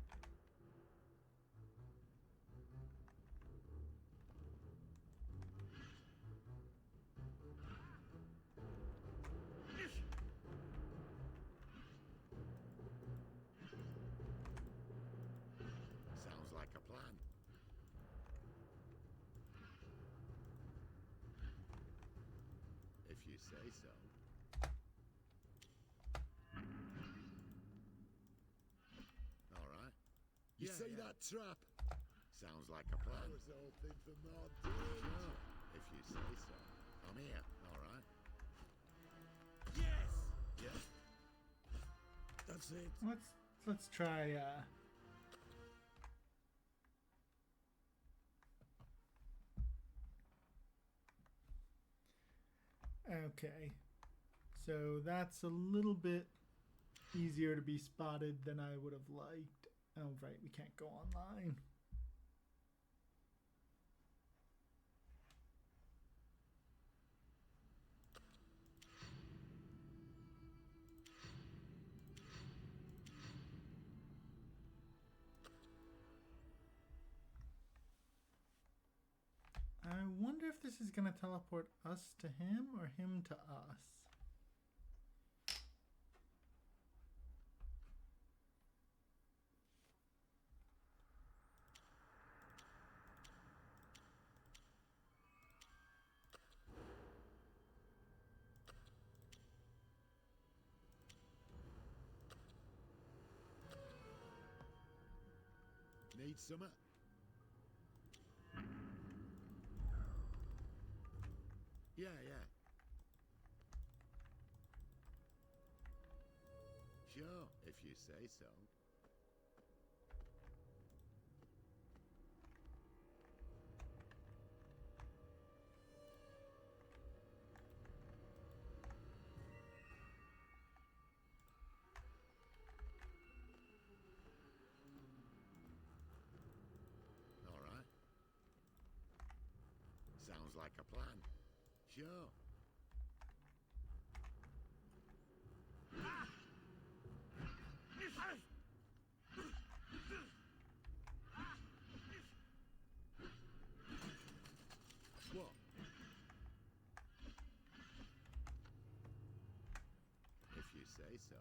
Sounds like a plan. If you say so. All right. You see that trap? Sounds like a plan. I was hoping for more danger. Sure. If you say so. I'm here. All right. Yes. Yes. That's it. Let's try okay. So that's a little bit easier to be spotted than I would have liked. Oh right, we can't go online. I wonder if this is going to teleport us to him or him to us. Need summer? Yeah, yeah. Sure, if you say so. All right. Sounds like a plan. Sure. What? If you say so.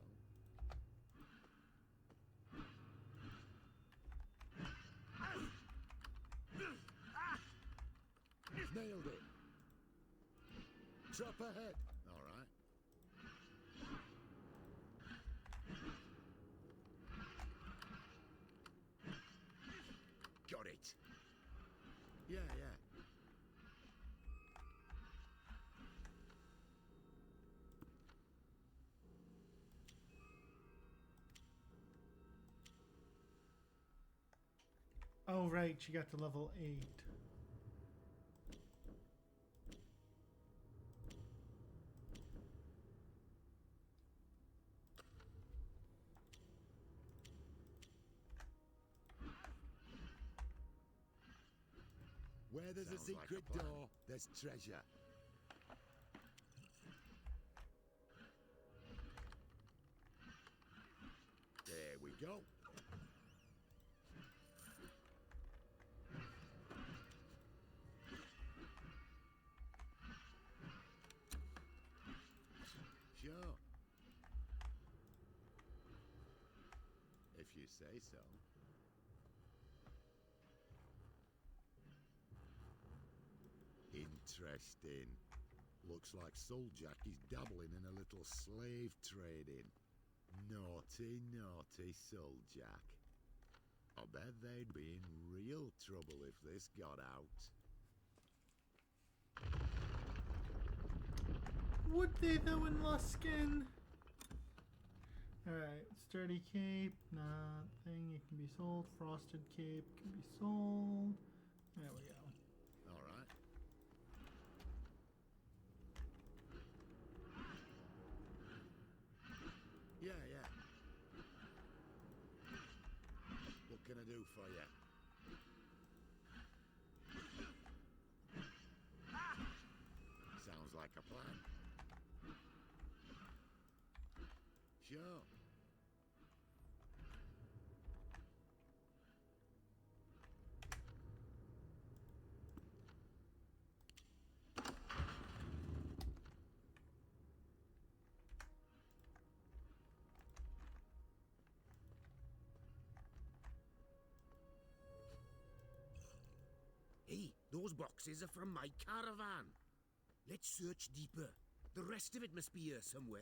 Nailed it. Drop ahead. All right. Got it. Yeah, yeah. Oh right, she got to level 8. Where there's a secret door, there's treasure. There we go. If you say so. Interesting. Looks like Souljack is dabbling in a little slave trading. Naughty, naughty Souljack. I bet they'd be in real trouble if this got out. Would they though in Luskin? Alright, sturdy cape, nothing. It can be sold. Frosted cape can be sold. There we go. Alright. Yeah, yeah. What can I do for you? Sounds like a plan. Sure. Hey, those boxes are from my caravan. Let's search deeper. The rest of it must be here somewhere.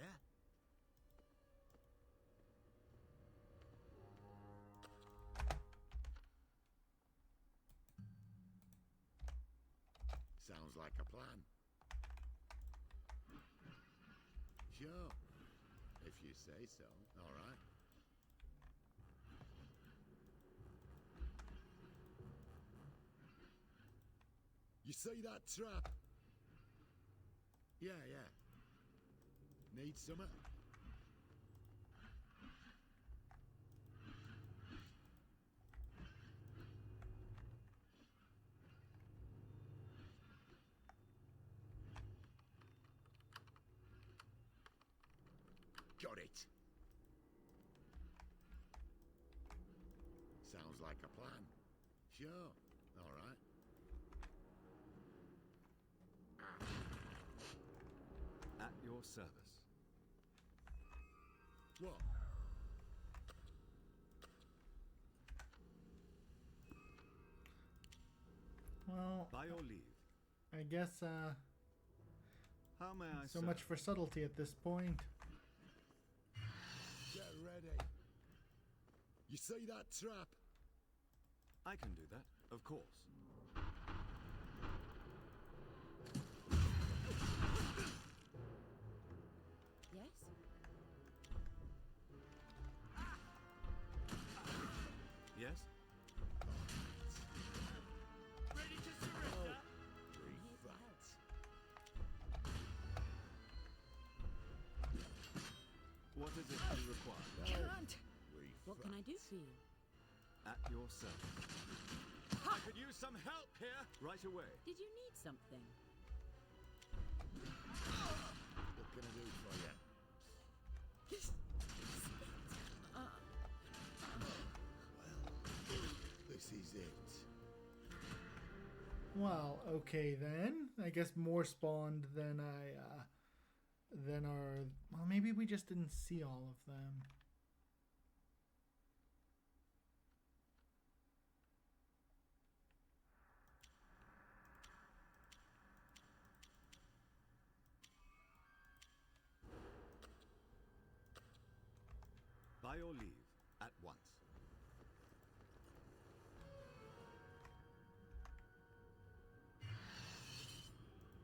Sounds like a plan. Sure. If you say so. All right. You see that trap? Yeah, yeah. Need summer? Got it. Sounds like a plan. Sure. All right. At your service. What? Well, By your leave. I guess, How may I so serve? much for subtlety at this point. Get ready. You see that trap? I can do that, of course. Yes? Yes? Ready to surrender? Fact. What is it you require? Can't! What can I do for you? At your service. I could use some help here. Right away. Did you need something? What can I do for you? This is it. Well, okay then. I guess more spawned than well, maybe we just didn't see all of them. By your leave, at once.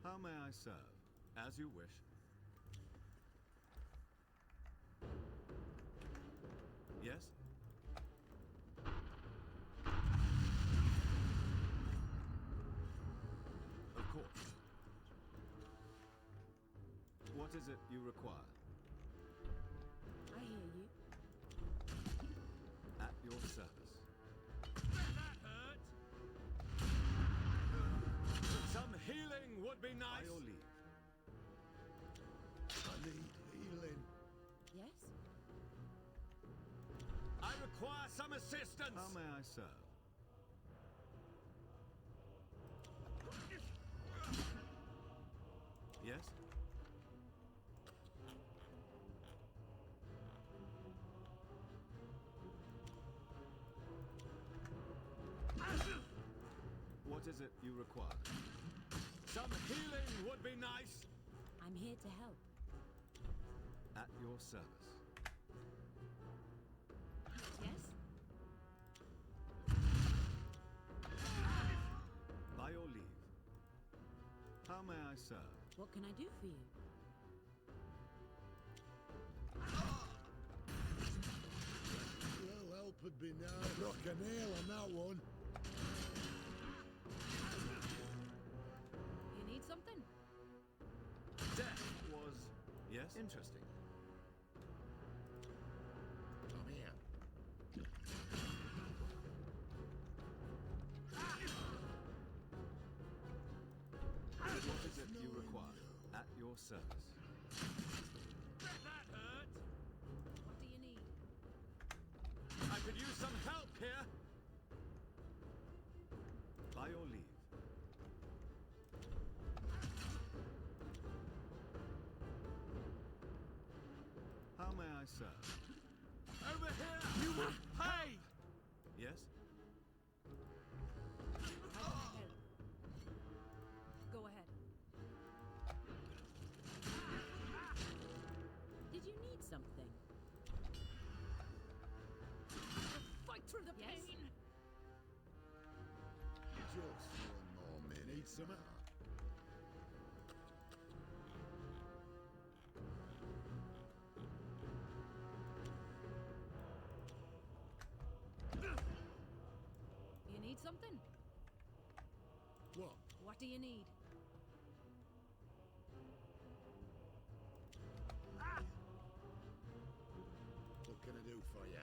How may I serve? As you wish. Yes? Of course. What is it you require? I hear you. At your service. That hurt! Some healing would be nice. By your leave. I need healing. Yes? I require some assistance. How may I serve? Yes? What is it you require? Some healing would be nice. I'm here to help. At your service. Yes? By your leave. How may I serve? What can I do for you? Well, help would be nice. Rock a nail on that one. You need something? Death was... Yes? Interesting. Come here. What is it you require? At your service. That hurt! What do you need? I could use some help here. By your leave. How may I serve? Over here! You must pay! Yes? How can I help? Go ahead. Did you need something? Fight through the Yes? pain. Just one more minute. Need some help? You need something? What? What do you need? What can I do for you?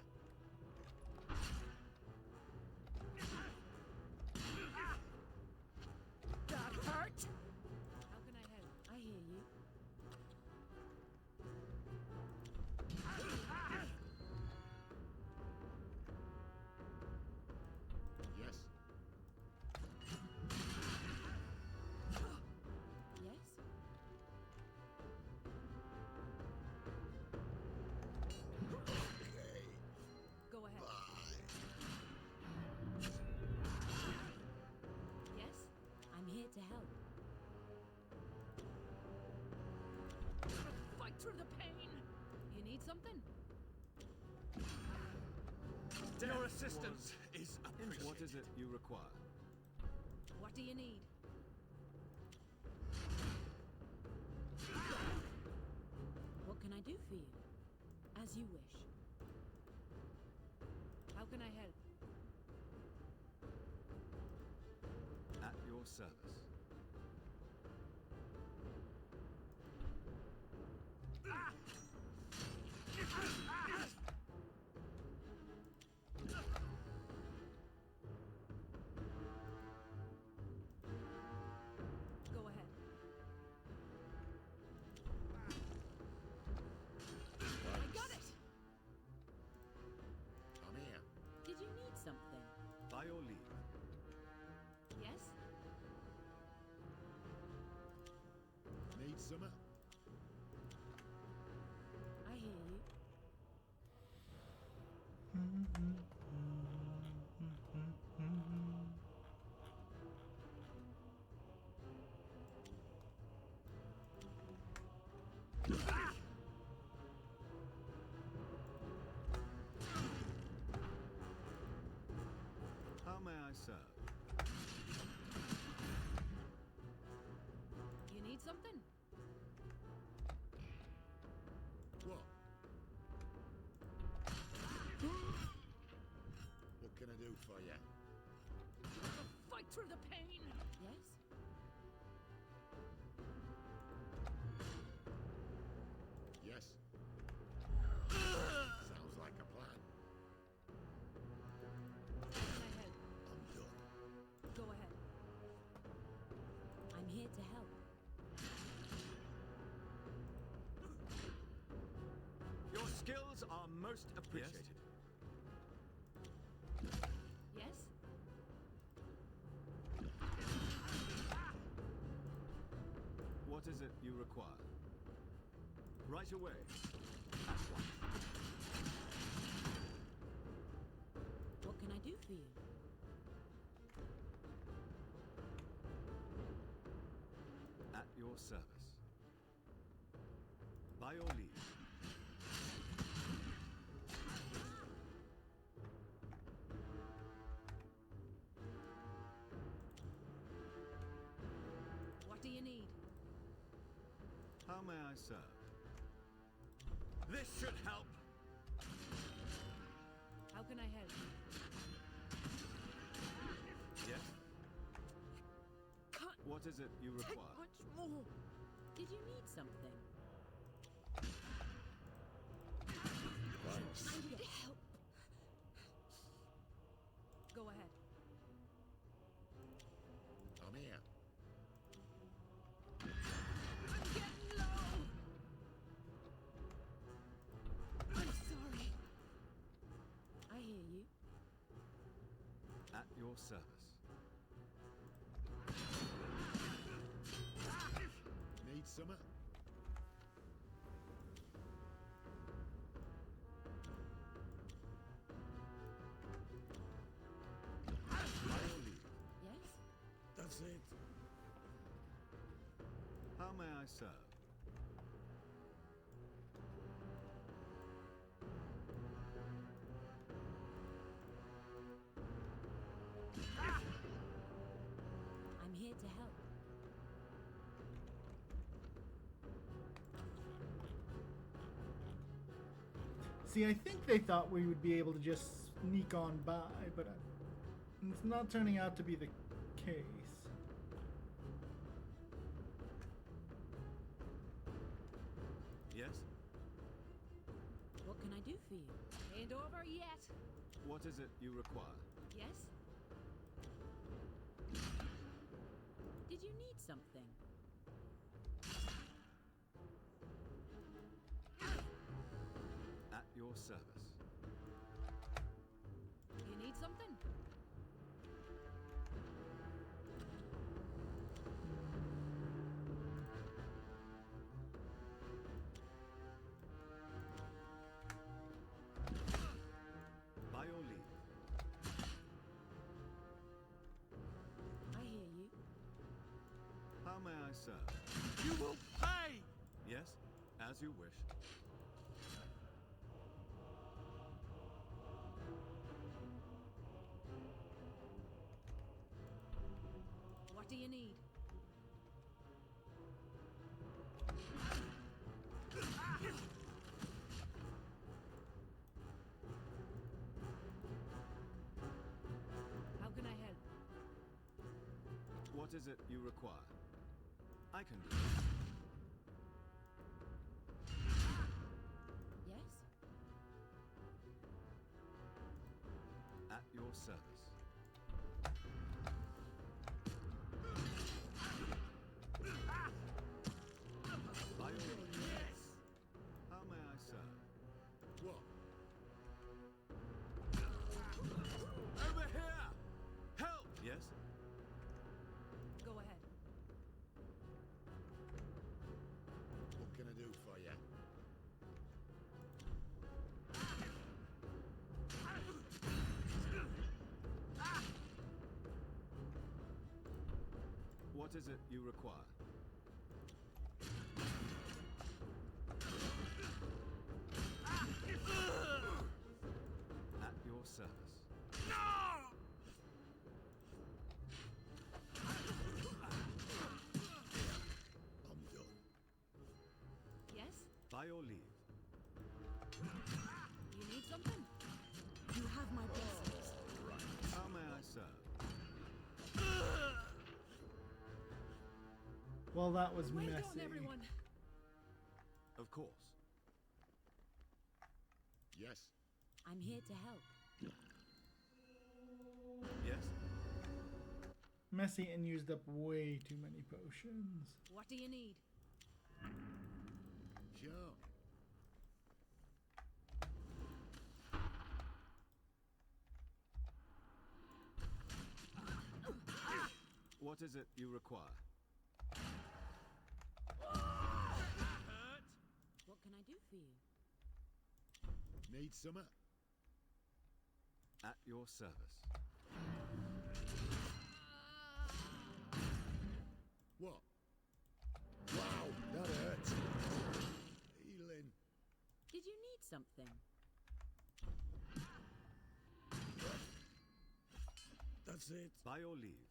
That hurt. How can I help? I hear you. Yes? Yes? Okay. Go ahead. Bye. Yes? I'm here to help. Fight through the pain. You need something? Your assistance is appreciated. What is it you require? What do you need? What can I do for you? As you wish. How can I help? At your service. Go ahead. I got it. Come here. Did you need something? By your leave. Yes? Need some help? I hear you. How may I serve? You need something? What? What can I do for you? Fight through the pain. Yes? Yes? Sounds like a plan. How can I help? I'm done. Go ahead. I'm here to help. Your skills are most appreciated. Yes? What is it you require? Right away. What can I do for you? service. By your leave. What do you need? How may I serve? This should help. How can I help? Yes? Can't What is it you take require? much more. Did you need something? I need help. Go ahead. I'm here. I'm getting low. I'm sorry. I hear you. At your service. Need summer? By your leave. Yes? That's it. How may I serve? I'm here to help. See, I think they thought we would be able to just sneak on by, but it's not turning out to be the case. Yes? What can I do for you? Ain't over yet. What is it you require? Yes? Did you need something? At your service. You need something? By your leave. I hear you. How may I serve? You will pay! Yes, as you wish. What do you need? How can I help? What is it you require? I can do it. Yes? At your service. By your leave. How may I serve? What? Over here! Help! Yes? Go ahead. What can I do for you? What is it you require? At your service. I'm done. Yes? By your leave. You need something? You have my blessings. How may I serve? Well, that was Well messy. done, everyone. Of course. Yes. I'm here to help. Yes? Messy and used up way too many potions. What do you need? Sure. What is it you require? What can I do for you? Need summer? At your service. What? something? That's it. By your leave.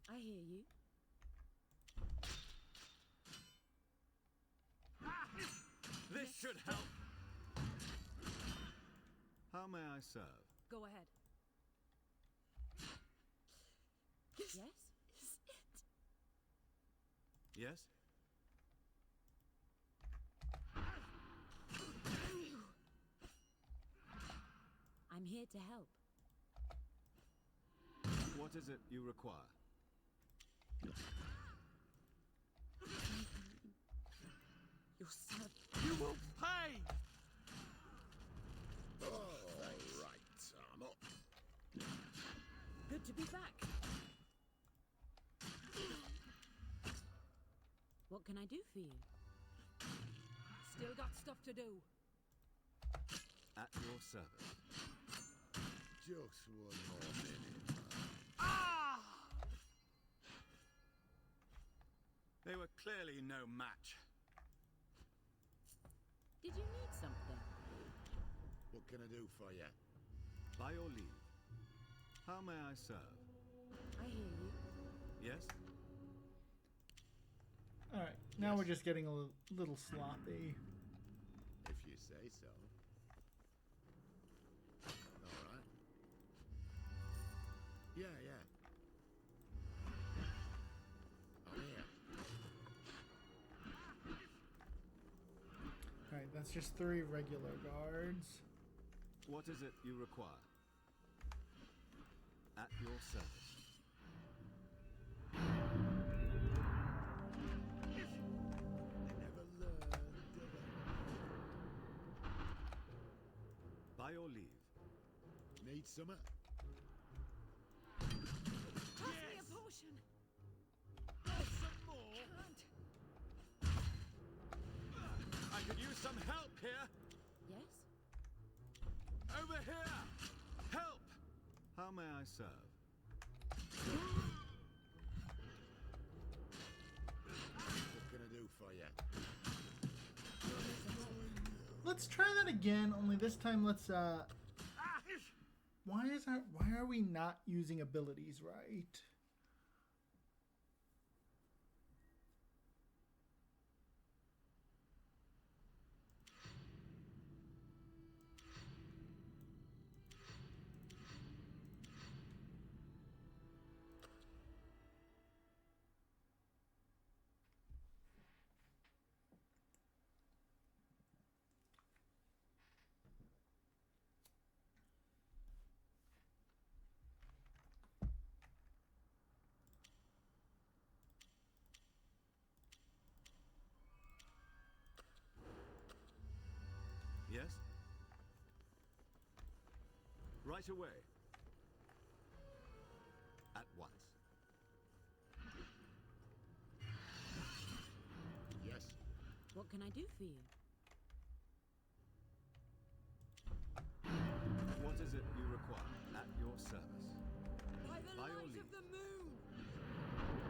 I hear you. This should help. How may I serve? Go ahead. Yes? Is it? Yes? I'm here to help. What is it you require? Yourself. You will pay! All right, I'm up. Good to be back. What can I do for you? Still got stuff to do. At your service. Just one more minute. They were clearly no match. Did you need something? What can I do for you? By your leave. How may I serve? I hear you. Yes? Alright, now we're just getting a little sloppy. If you say so. All right. Yeah. I'm here. Alright, that's just 3 regular guards. What is it you require? At your service. Never learned, do they? By your leave. Need summer? Pass me a potion. Some more? I could use some help here. Yes? Over here! Help! How may I serve? What can I do for you? Let's try that again, only this time let's why are we not using abilities right? Yes? Right away. At once. Yes. What can I do for you? What is it you require? At your service. By the By your light leave. of the moon!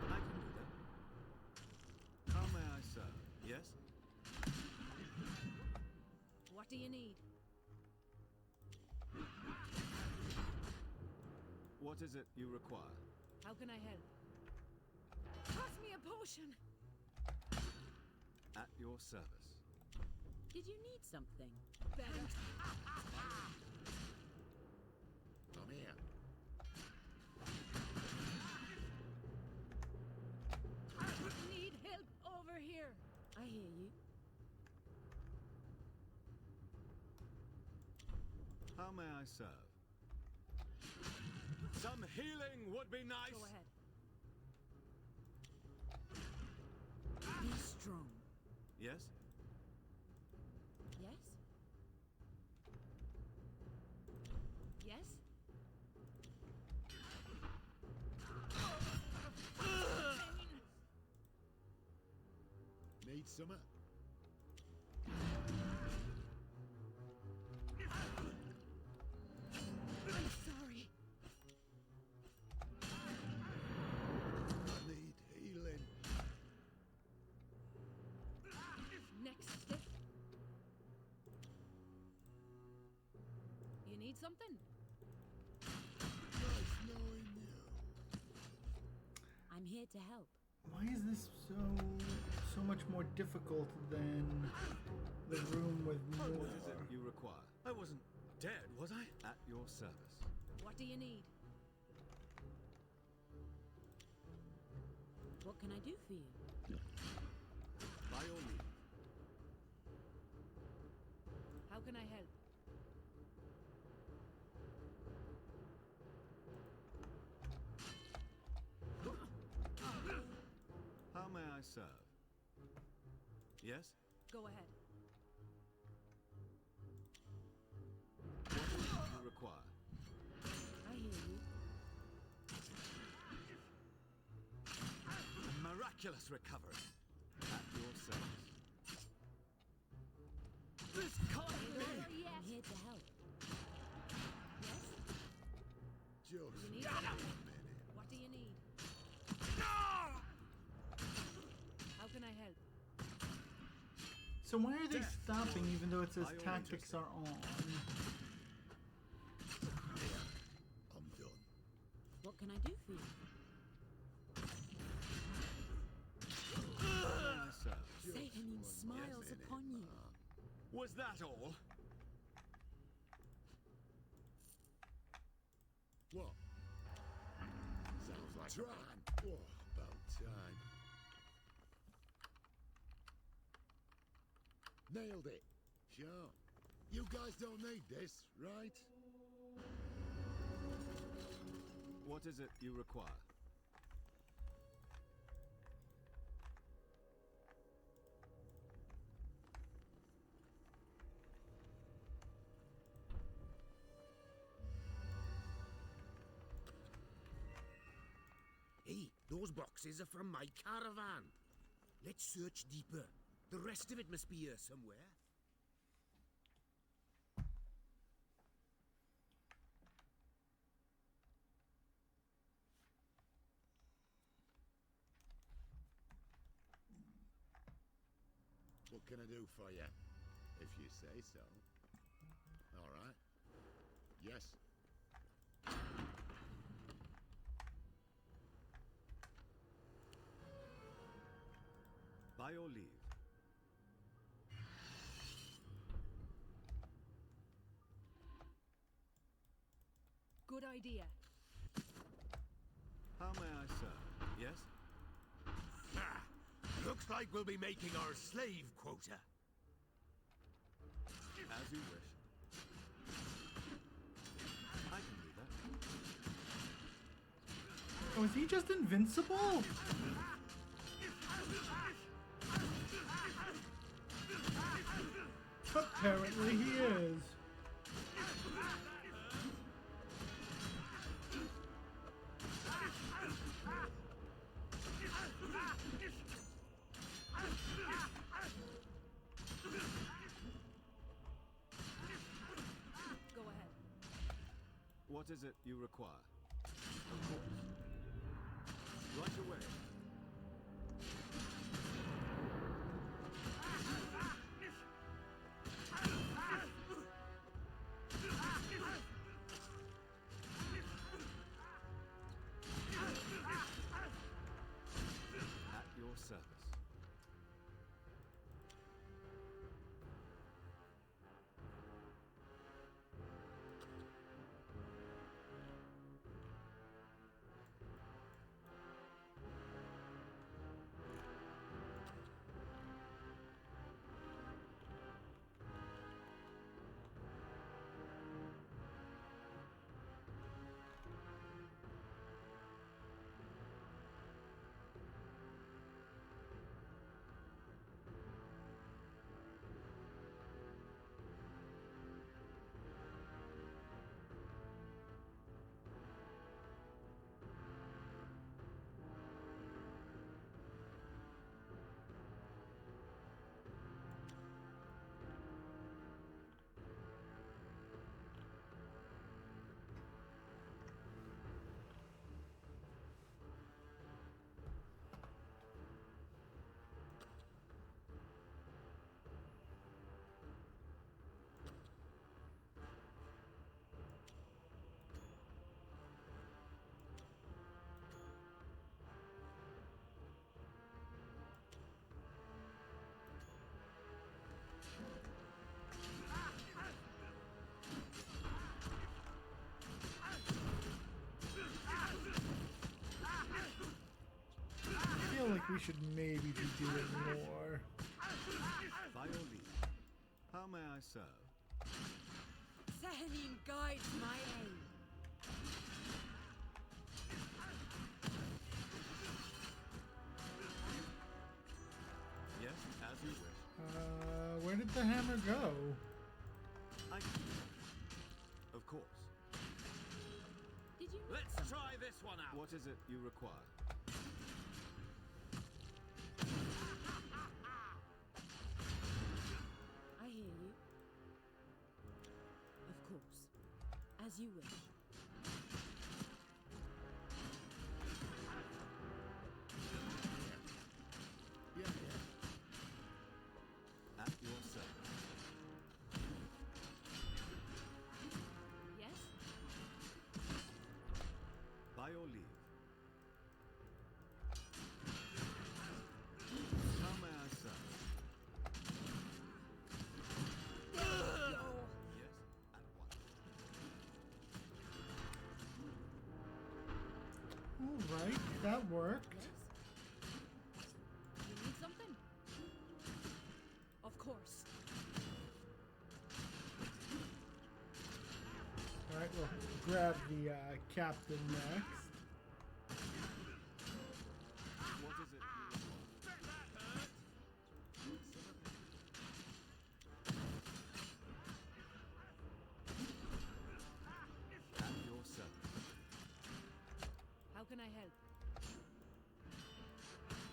I can do that. How may I serve? Yes? What do you need? What is it you require? How can I help? Pass me a potion! At your service. Did you need something? Better. I'm here. I need help over here. I hear you. How may I serve? Some healing would be nice. Go ahead. Be strong. Yes? Yes? Yes? Need summer? I'm sorry. I need healing. need something? Nice knowing you. I'm here to help. Why is this so much more difficult than the room with more? What is it you require? I wasn't dead, was I? At your service. What do you need? What can I do for you? By your leave. How can I help? How may I serve? Yes? Go ahead. What is it you require? I hear you. A miraculous recovery. At your service. This can't Ain't be! over yet. I'm here to help. Yes? Just You need a something? minute. What do you need? How can I help? So why are they Death. stopping even though it says By your tactics majesty. are on? I'm done. What can I do for you? How may I serve? Satan smiles minute, upon you. Was that all? What? Sounds like Tran. Oh, about time. Nailed it. Sure. You guys don't need this, right? What is it you require? Hey, those boxes are from my caravan. Let's search deeper. The rest of it must be here somewhere. What can I do for you? If you say so. All right. Yes. By your leave. Good idea. How may I serve? Yes? Ah, looks like we'll be making our slave quota. As you wish. I can do that. Oh, is he just invincible? Apparently he is. Go ahead. What is it you require? Of course. Right away. At your service. we should maybe be doing more. By your leave, how may I serve? Sahanim guides my aim. Yes, as you wish. Where did the hammer go? I Of course. Did you? Let's try this one out. What is it you require? I hear you. Of course. As you wish. At your service. Yes? By your leave. How may I serve? Yes, at once. Alright, that worked. Yes? You need something? Of course. Alright, we'll grab the captain next. What is it you require? At your service. How can I help?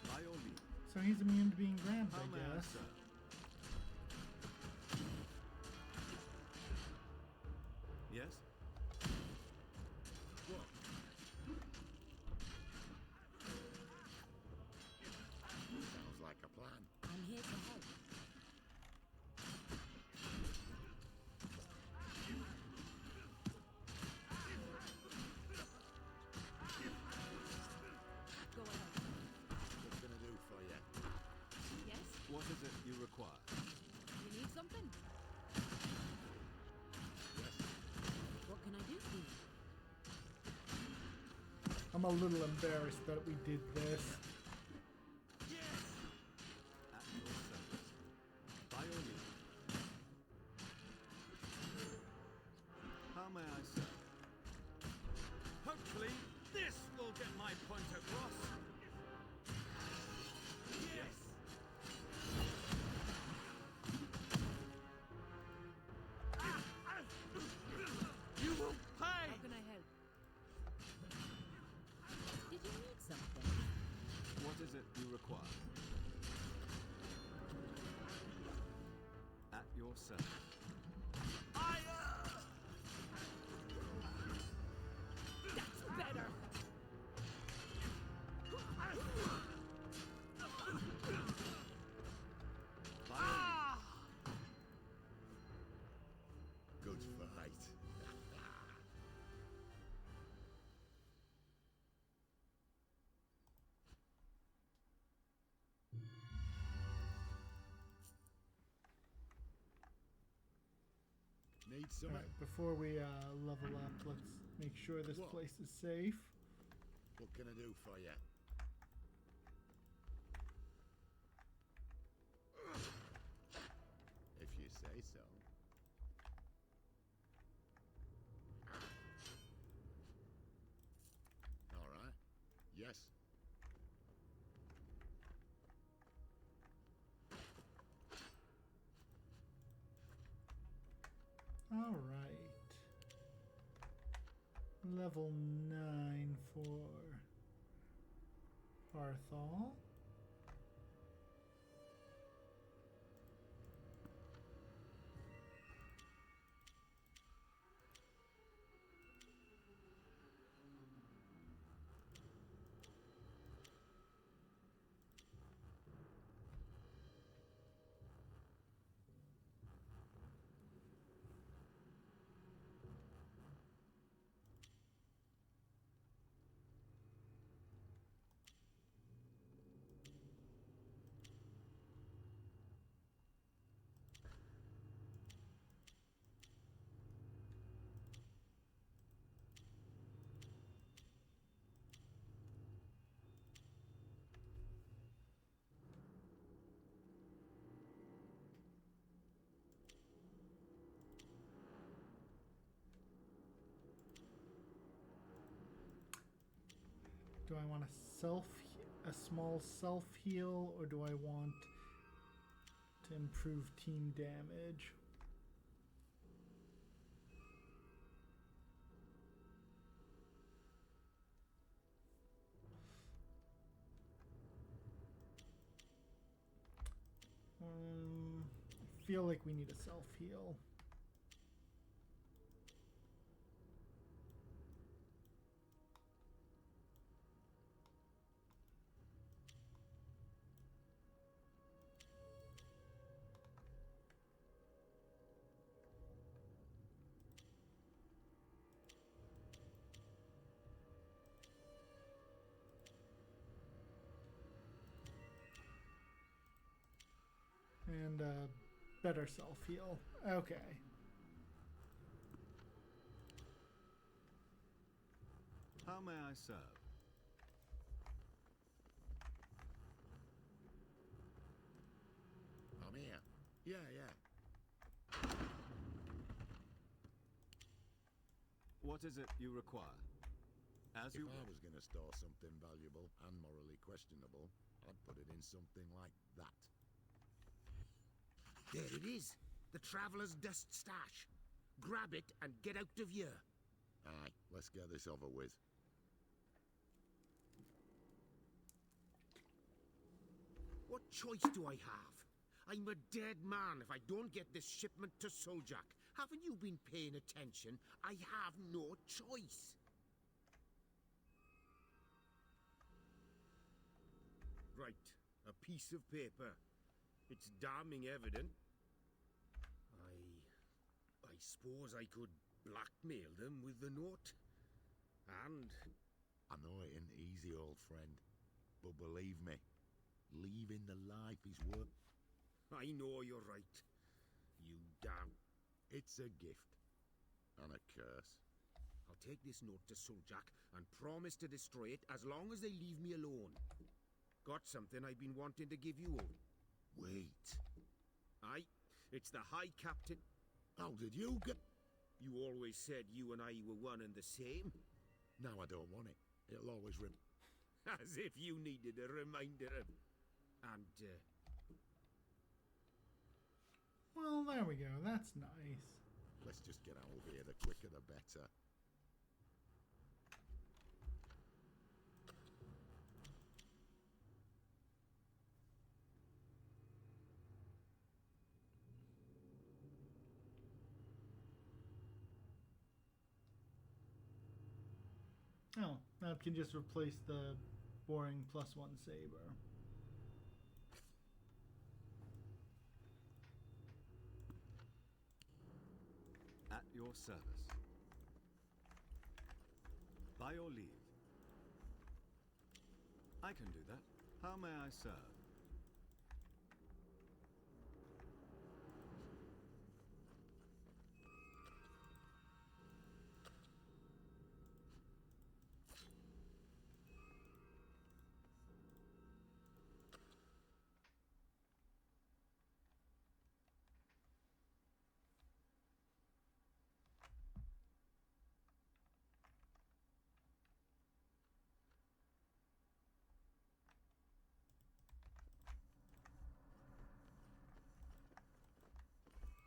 By your leave. So he's immune to being grabbed, How may I I guess. serve? Yes? Sounds like a plan. I'm here to help. Go ahead. What can I do for you? Yes? What is it you require? You need something? Yes. What can I do for you? I'm a little embarrassed that we did this. At your service. By your leave. How may I serve? Hopefully, this will get my point across. Yes. You will pay! How can I help? Did you need something? What is it you require? At your service. That's better! By your leave. Good fight. Need some. Alright, before we level up, let's make sure this What? place is safe. What can I do for you? If you say so. All right. Yes. Alright. Level 9 for Parthall. do I want a small self heal, or do I want to improve team damage? I feel like we need a self heal. And better self heal. Okay. How may I serve? I'm here. Yeah. What is it you require? As If you I was going to store something valuable and morally questionable, I'd put it in something like that. There it is. The Traveller's Dust Stash. Grab it and get out of here. Aye, let's get this over with. What choice do I have? I'm a dead man if I don't get this shipment to Soljak. Haven't you been paying attention? I have no choice. Right, a piece of paper. It's damning evident. I suppose I could blackmail them with the note. And I know it ain't easy, old friend, but believe me, leaving the life is worth... I know you're right. You damn... It's a gift. And a curse. I'll take this note to Soljak and promise to destroy it as long as they leave me alone. Got something I've been wanting to give you all. Wait. Aye, it's the High Captain... How did you get... You always said you and I were one and the same. Now I don't want it. It'll always As if you needed a reminder of... And, Well, there we go. That's nice. Let's just get out of here. The quicker the better. Oh, that can just replace the boring +1 saber. at your service. By your leave. I can do that. How may I serve?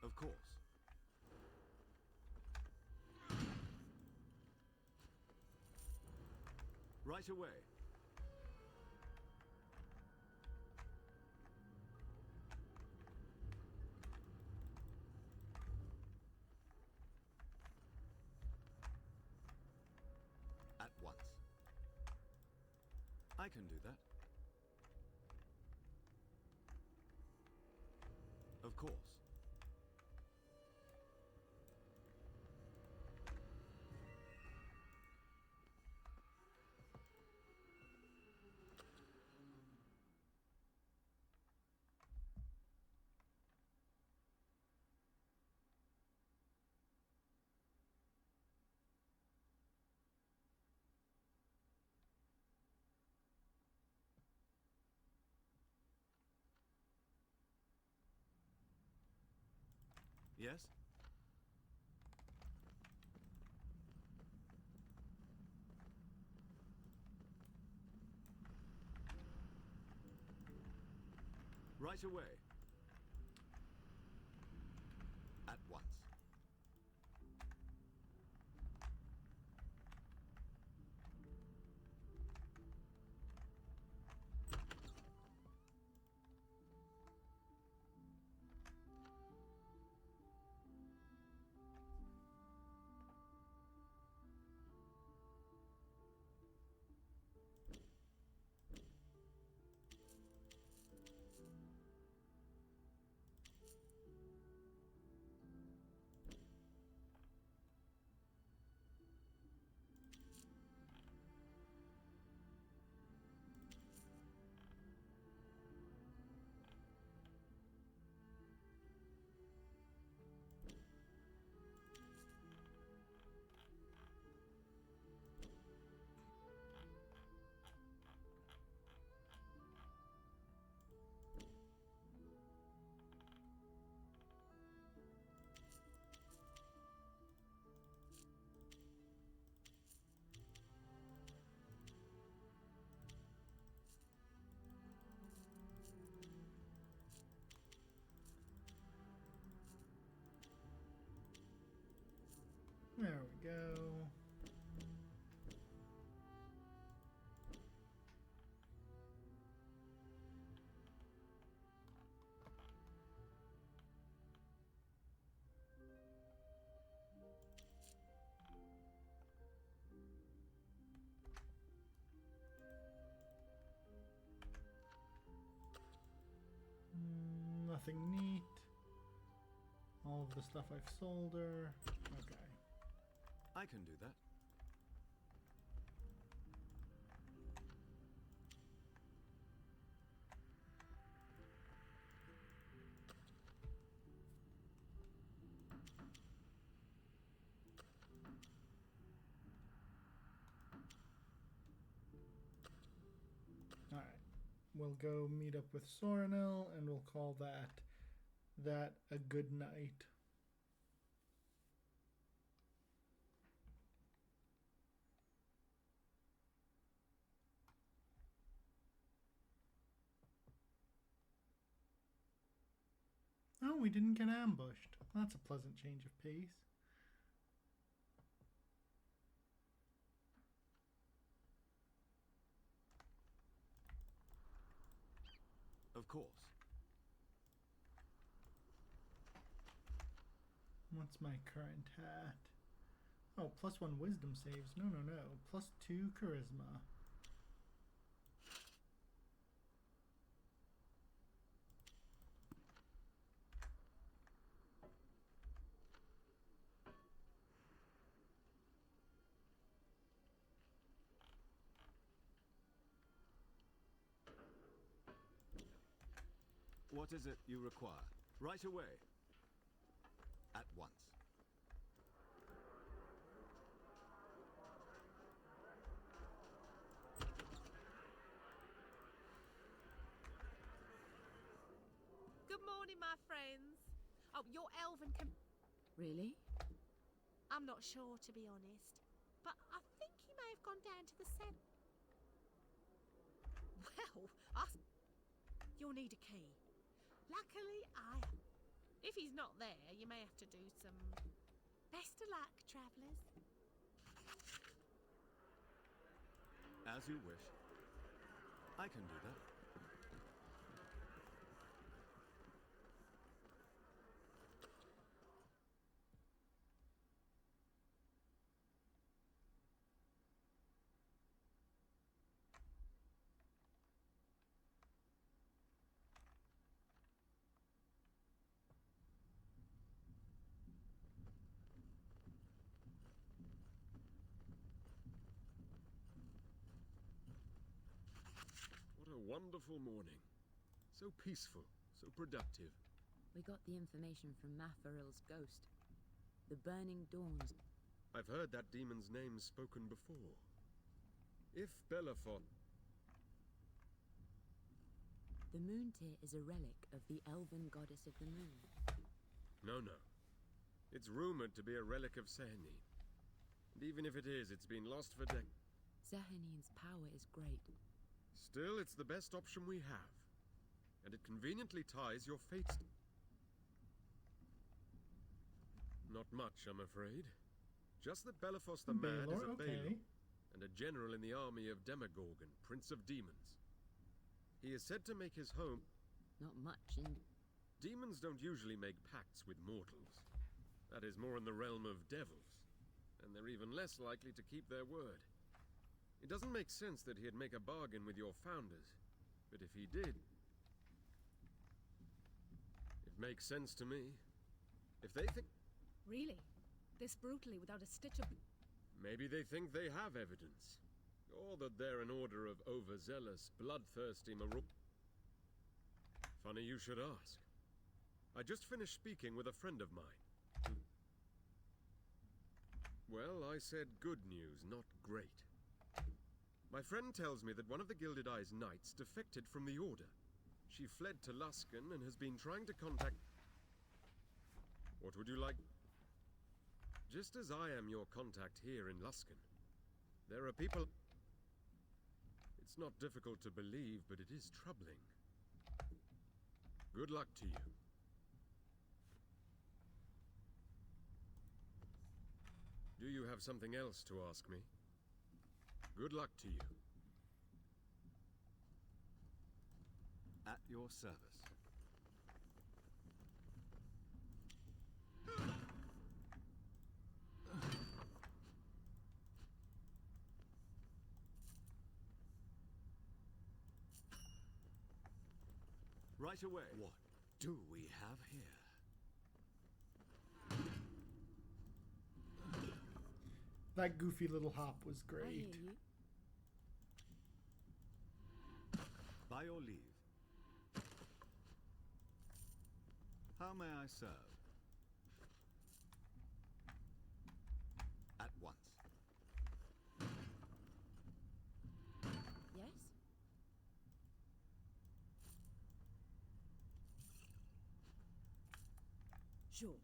Of course. Right away. At once. I can do that. Of course. Yes? Right away. At once. There we go. Nothing neat. All of the stuff I've sold her. Okay. I can do that. Alright. We'll go meet up with Soronil and we'll call that a good night. Oh, we didn't get ambushed. That's a pleasant change of pace. Of course. What's my current hat? Oh, +1 wisdom saves. No. +2 charisma. What is it you require? Right away. At once. Good morning, my friends. Oh, your elven Really? I'm not sure, to be honest. But I think he may have gone down to the center. Well, you'll need a key. Luckily, I am. If he's not there, you may have to do some... Best of luck, travellers. As you wish. I can do that. What a wonderful morning. So peaceful, so productive. We got the information from Mafaril's ghost. The Burning Dawns. I've heard that demon's name spoken before. If Belafont... The moon tear is a relic of the elven goddess of the moon. No. It's rumored to be a relic of Sehanine. And even if it is, it's been lost for decades. Zahanine's power is great. Still, it's the best option we have. and it conveniently ties your fates. Not much, I'm afraid. Just that Bellefoss the Mad is a Baelor, and a general in the army of Demogorgon, Prince of Demons. He is said to make his home... Not much, Demons don't usually make pacts with mortals. That is more in the realm of devils, and they're even less likely to keep their word. It doesn't make sense that he'd make a bargain with your founders, but if he did... It makes sense to me. If they think... Really? This brutally, without a stitch of... Maybe they think they have evidence. Or that they're an order of overzealous, bloodthirsty Funny you should ask. I just finished speaking with a friend of mine. Well, I said good news, not great. My friend tells me that one of the Gilded Eye's knights defected from the Order. She fled to Luskan and has been trying to contact... What would you like? Just as I am your contact here in Luskan, there are people... It's not difficult to believe, but it is troubling. Good luck to you. Do you have something else to ask me? Good luck to you. At your service. Right away. What do we have here? That goofy little hop was great. I hear you. By your leave. How may I serve? At once. Yes? Sure.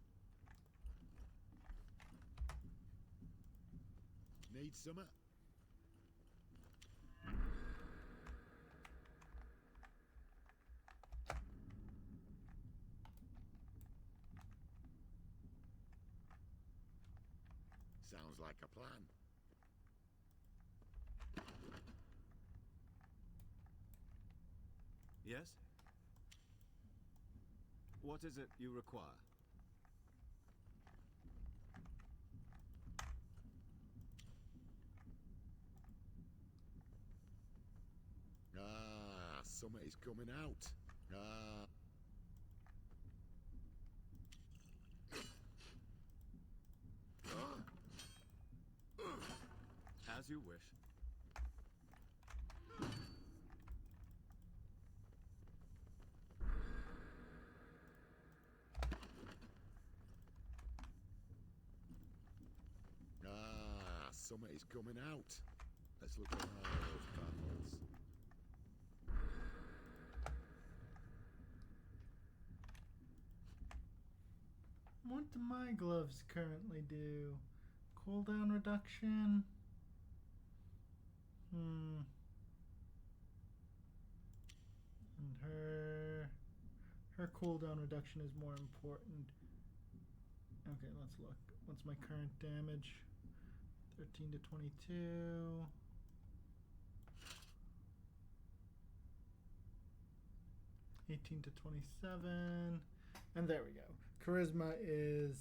Need summer? Sounds like a plan. Yes? What is it you require? Ah, summer is coming out. Ah. As you wish. Ah, summer is coming out. Let's look at all those battles. What do my gloves currently do? Cooldown reduction? And her cooldown reduction is more important. Okay, let's look. What's my current damage? 13 to 22. $18 to 27. And there we go. Charisma is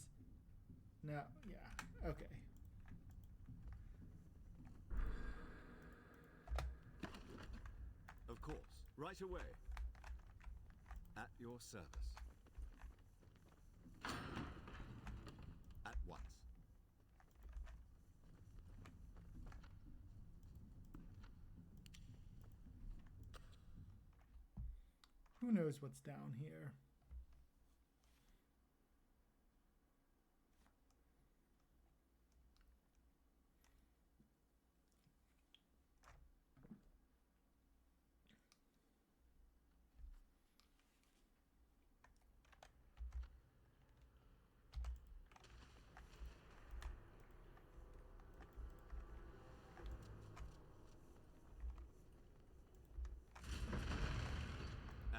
now, yeah, okay. Of course. Right away. At your service. At once. Who knows what's down here?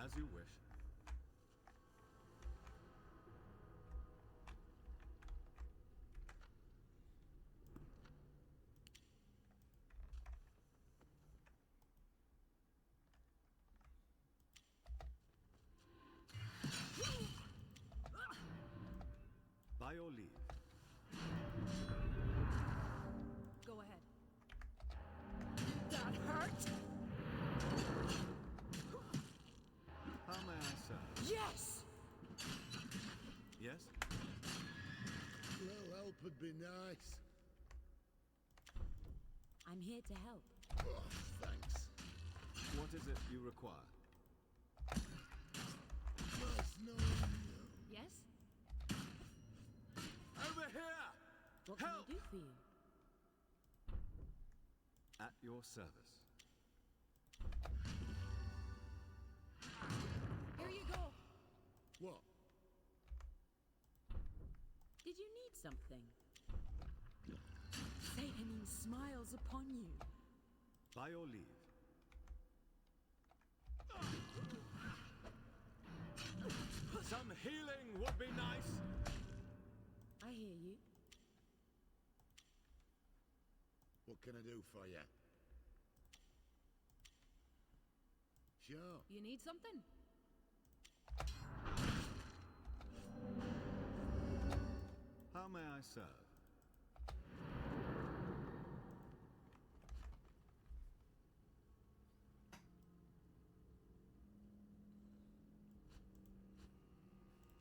As As you wish. By your leave. Go ahead. That hurt! How may I serve? Yes! Yes? A little help would be nice. I'm here to help. Oh, thanks. What is it you require? Nice knowing you. Yes? Over here! What can Help! I do for you? At your service. Here you go. What? Did you need something? Satan smiles upon you. By your leave. Some healing would be nice. I hear you. What can I do for you? Sure. You need something? How may I serve?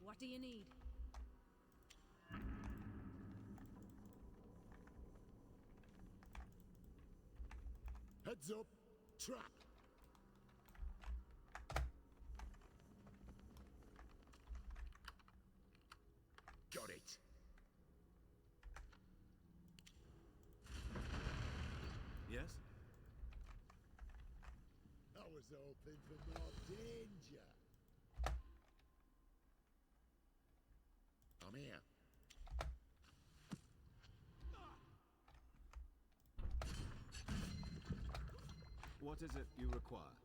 What do you need? Heads up. Trap. Got it. Yes? I was hoping for more danger. I'm here. What is it you require?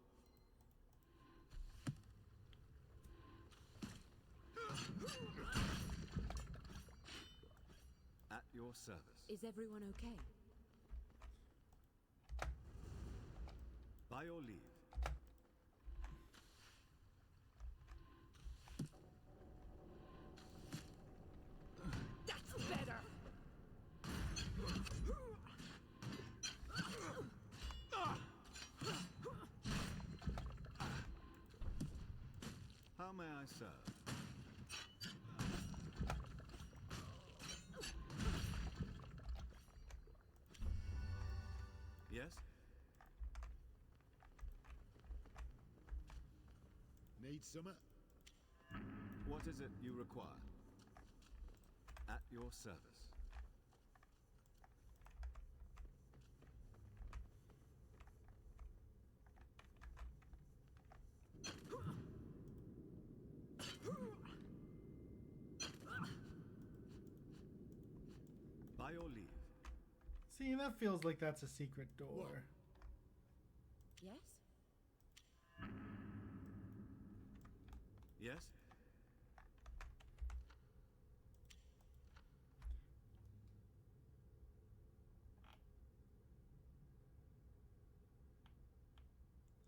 At your service. Is everyone okay? By your leave. That's better! How may I serve? Yes? Need summat? What is it you require? At your service. By your leave. See, that feels like that's a secret door. What? Yes? Yes?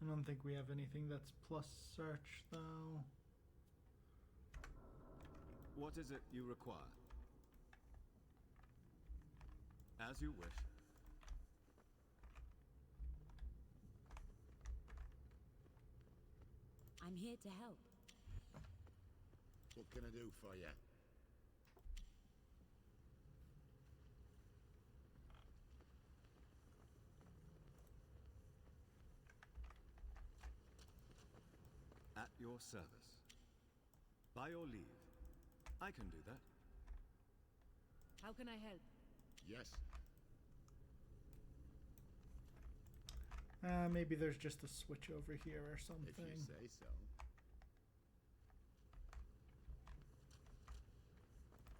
I don't think we have anything that's plus search, though. What is it you require? As you wish. I'm here to help. What can I do for you? At your service. By your leave. I can do that. How can I help? Yes. Maybe there's just a switch over here or something. If you say so.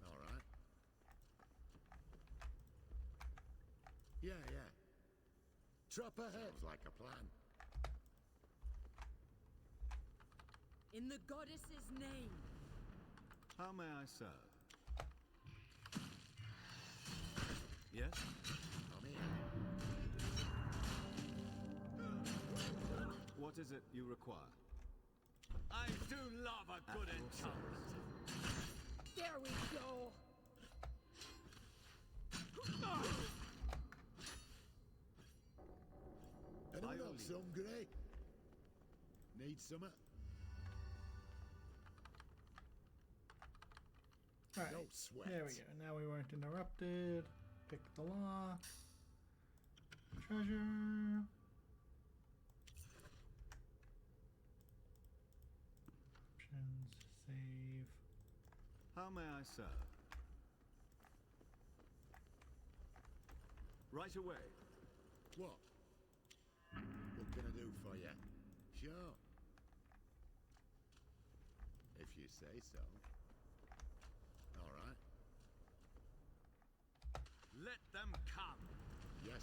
All right. Yeah, yeah. Trap ahead. Sounds like a plan. In the goddess's name. How may I serve? Yes? Come here. What is it you require? I do love a good enchantment. There we go. Anyone else hungry? Need summer? Alright, No sweat. there we go. Now we weren't interrupted. Pick the lock. Treasure. Options. Save. How may I serve? Right away. What? What can I do for you? Sure. If you say so. All right. Let them come. Yes.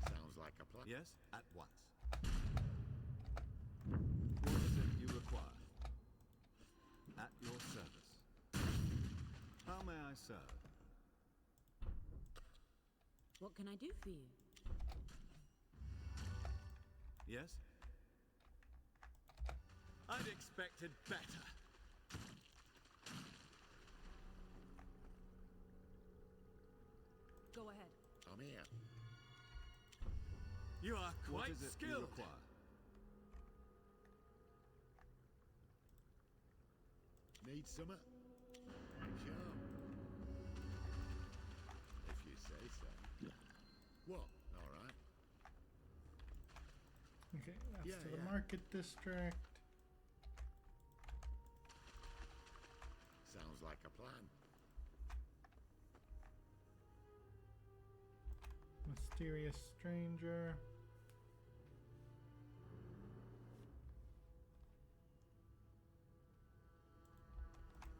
Sounds like a plan. Yes, at once. What is it you require? At your service. How may I serve? What can I do for you? Yes? I'd expected better. Go ahead. I'm here. You are What quite is it you skilled. require? Need summer? Sure. If you say so. What? All right. Okay, that's Yeah, to the yeah. market district. Sounds like a plan. Mysterious stranger.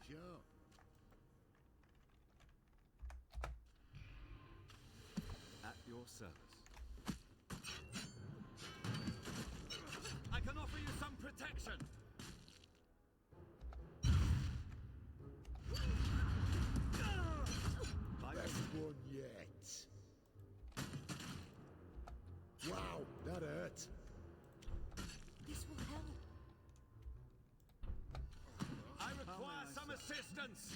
Sure. At your service. I can offer you some protection. By your Best one yet. Wow, that hurt. This will help. I require may I some serve? assistance.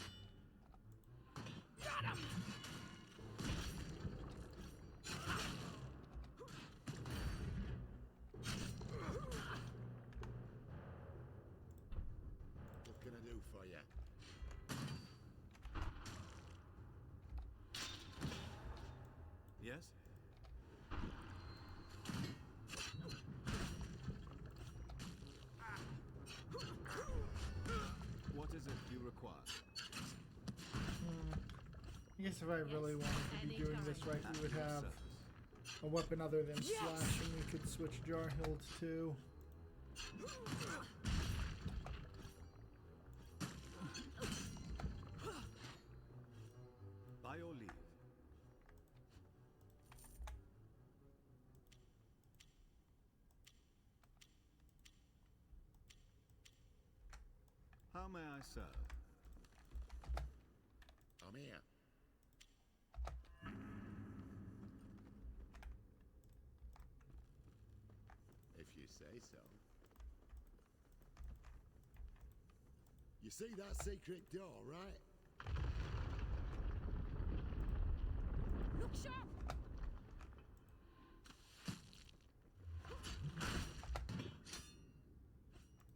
What can I do for you? Yes? What is it you require? I guess if I really wanted to be doing this right, we would have a weapon other than slashing we could switch jar hills to. By your leave. How may I serve? I'm here. If you say so. You see that secret door, right? Look sharp!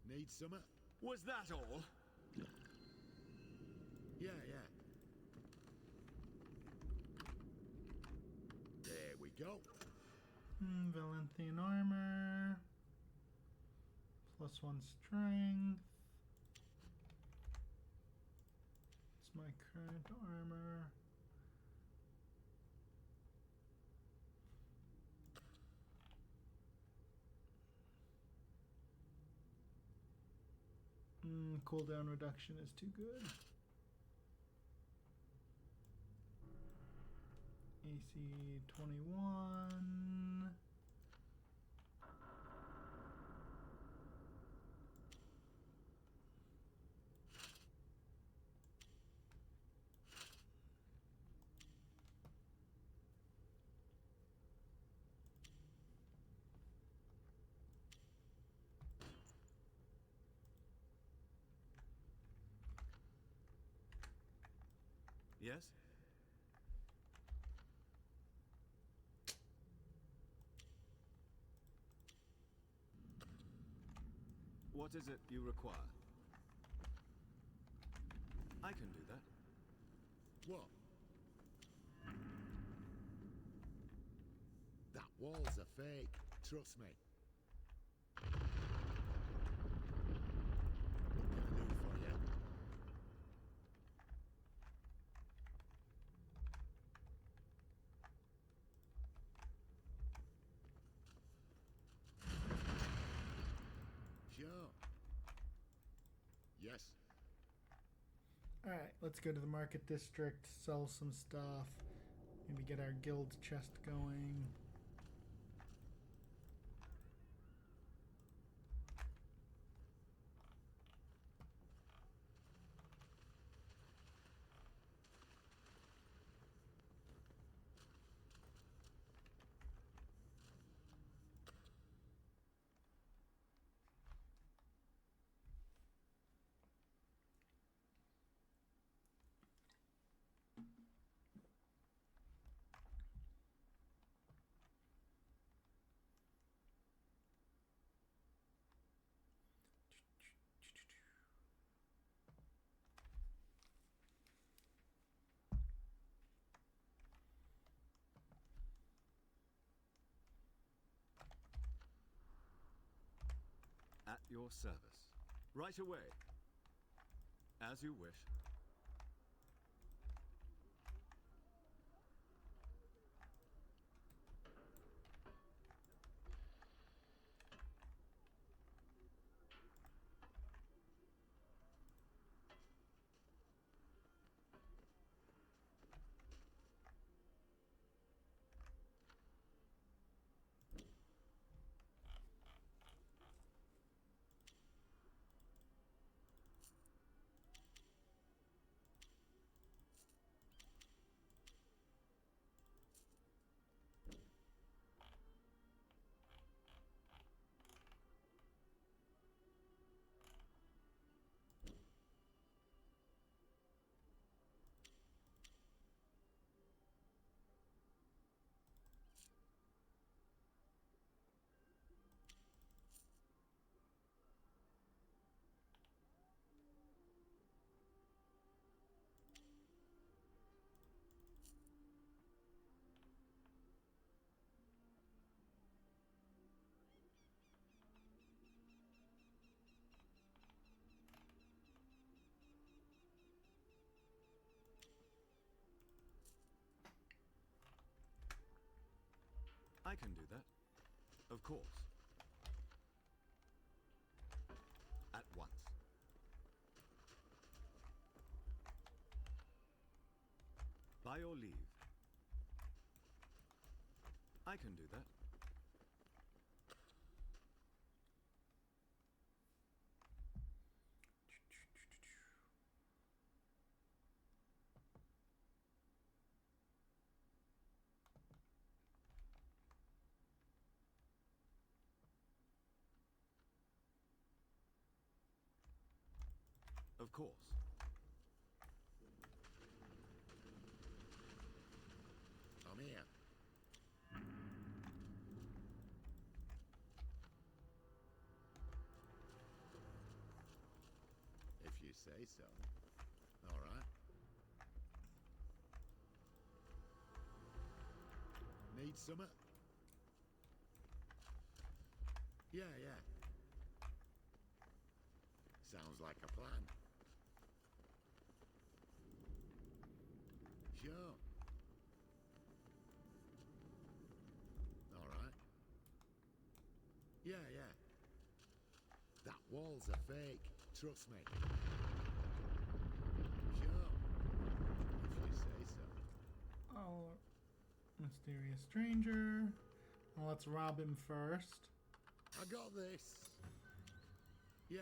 Need summer? Was that all? Yeah, yeah. There we go. Valenthian armor. +1 strength. It's my current armor. Cooldown reduction is too good. AC 21. Yes? What is it you require? I can do that. What? That wall's a fake. Trust me. What can I do for you? Sure. Yes. Alright, let's go to the market district, sell some stuff, maybe get our guild chest going. At your service. Right away. As you wish. I can do that. Of course. At once. By your leave. I can do that. Of course. I'm here. If you say so. All right. Need summer? Yeah. Sounds like a plan. Sure. All right. Yeah. That wall's a fake. Trust me. Sure. If you say so. Oh, mysterious stranger. Well, let's rob him first. I got this. Yeah.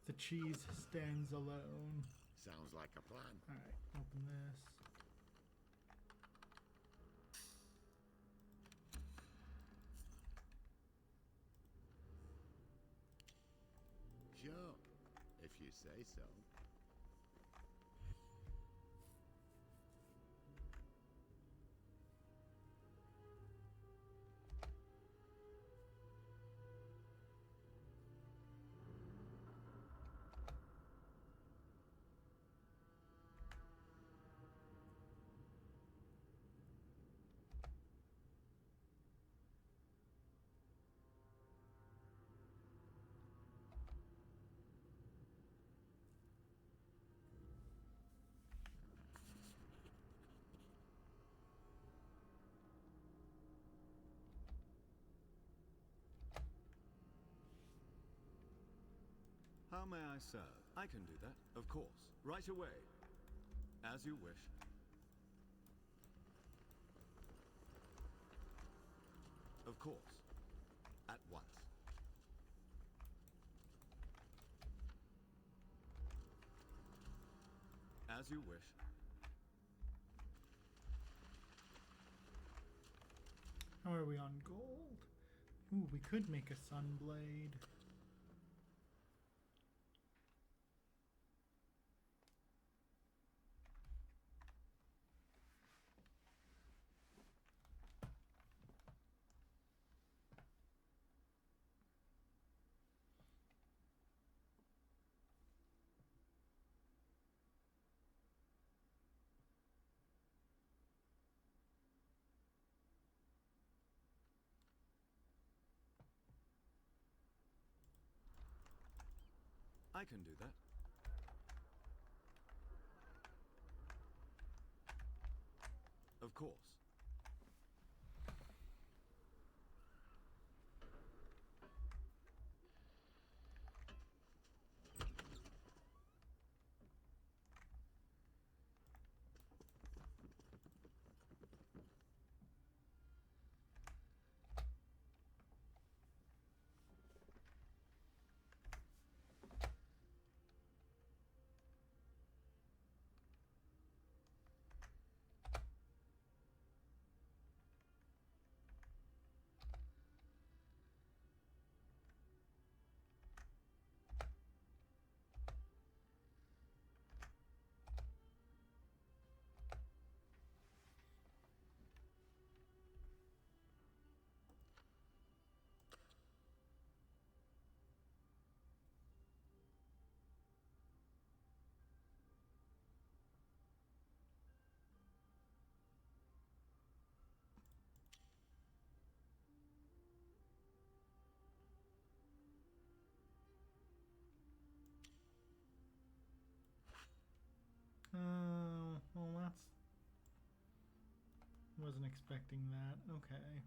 The cheese stands alone. Sounds like a plan. Alright, open this. Sure. If you say so. How may I serve? I can do that, of course. Right away. As you wish. Of course. At once. As you wish. How are we on gold? Ooh, we could make a Sunblade. I can do that. Of course. Well, that's... Wasn't expecting that. Okay.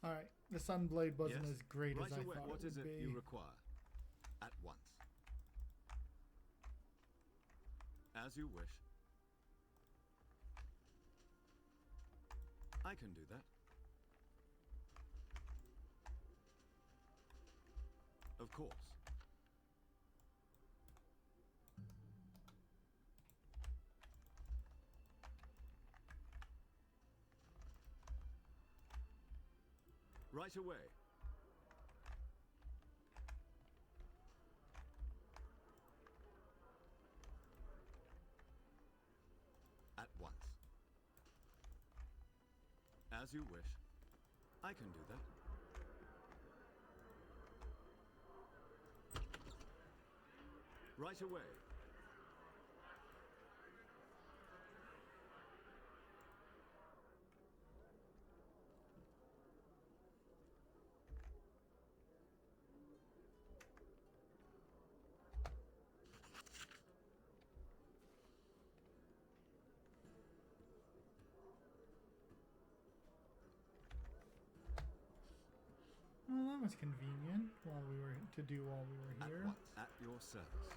Alright, the Sunblade wasn't Yes? as great Right as I away. thought What it is would it be. you require? At once. As you wish. I can do that. Of course. Right away. At once. As you wish. I can do that. Right away. Well, that was convenient while we were while we were here. At once. At your service.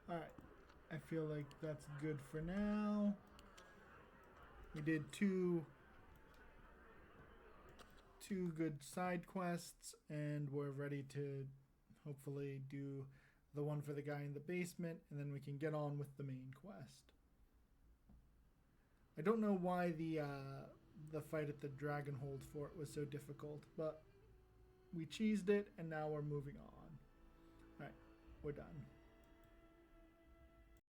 Alright, I feel like that's good for now. We did two 2 good side quests, and we're ready to hopefully do the one for the guy in the basement, and then we can get on with the main quest. I don't know why the fight at the Dragonhold Fort was so difficult, but we cheesed it, and now we're moving on. Alright, we're done.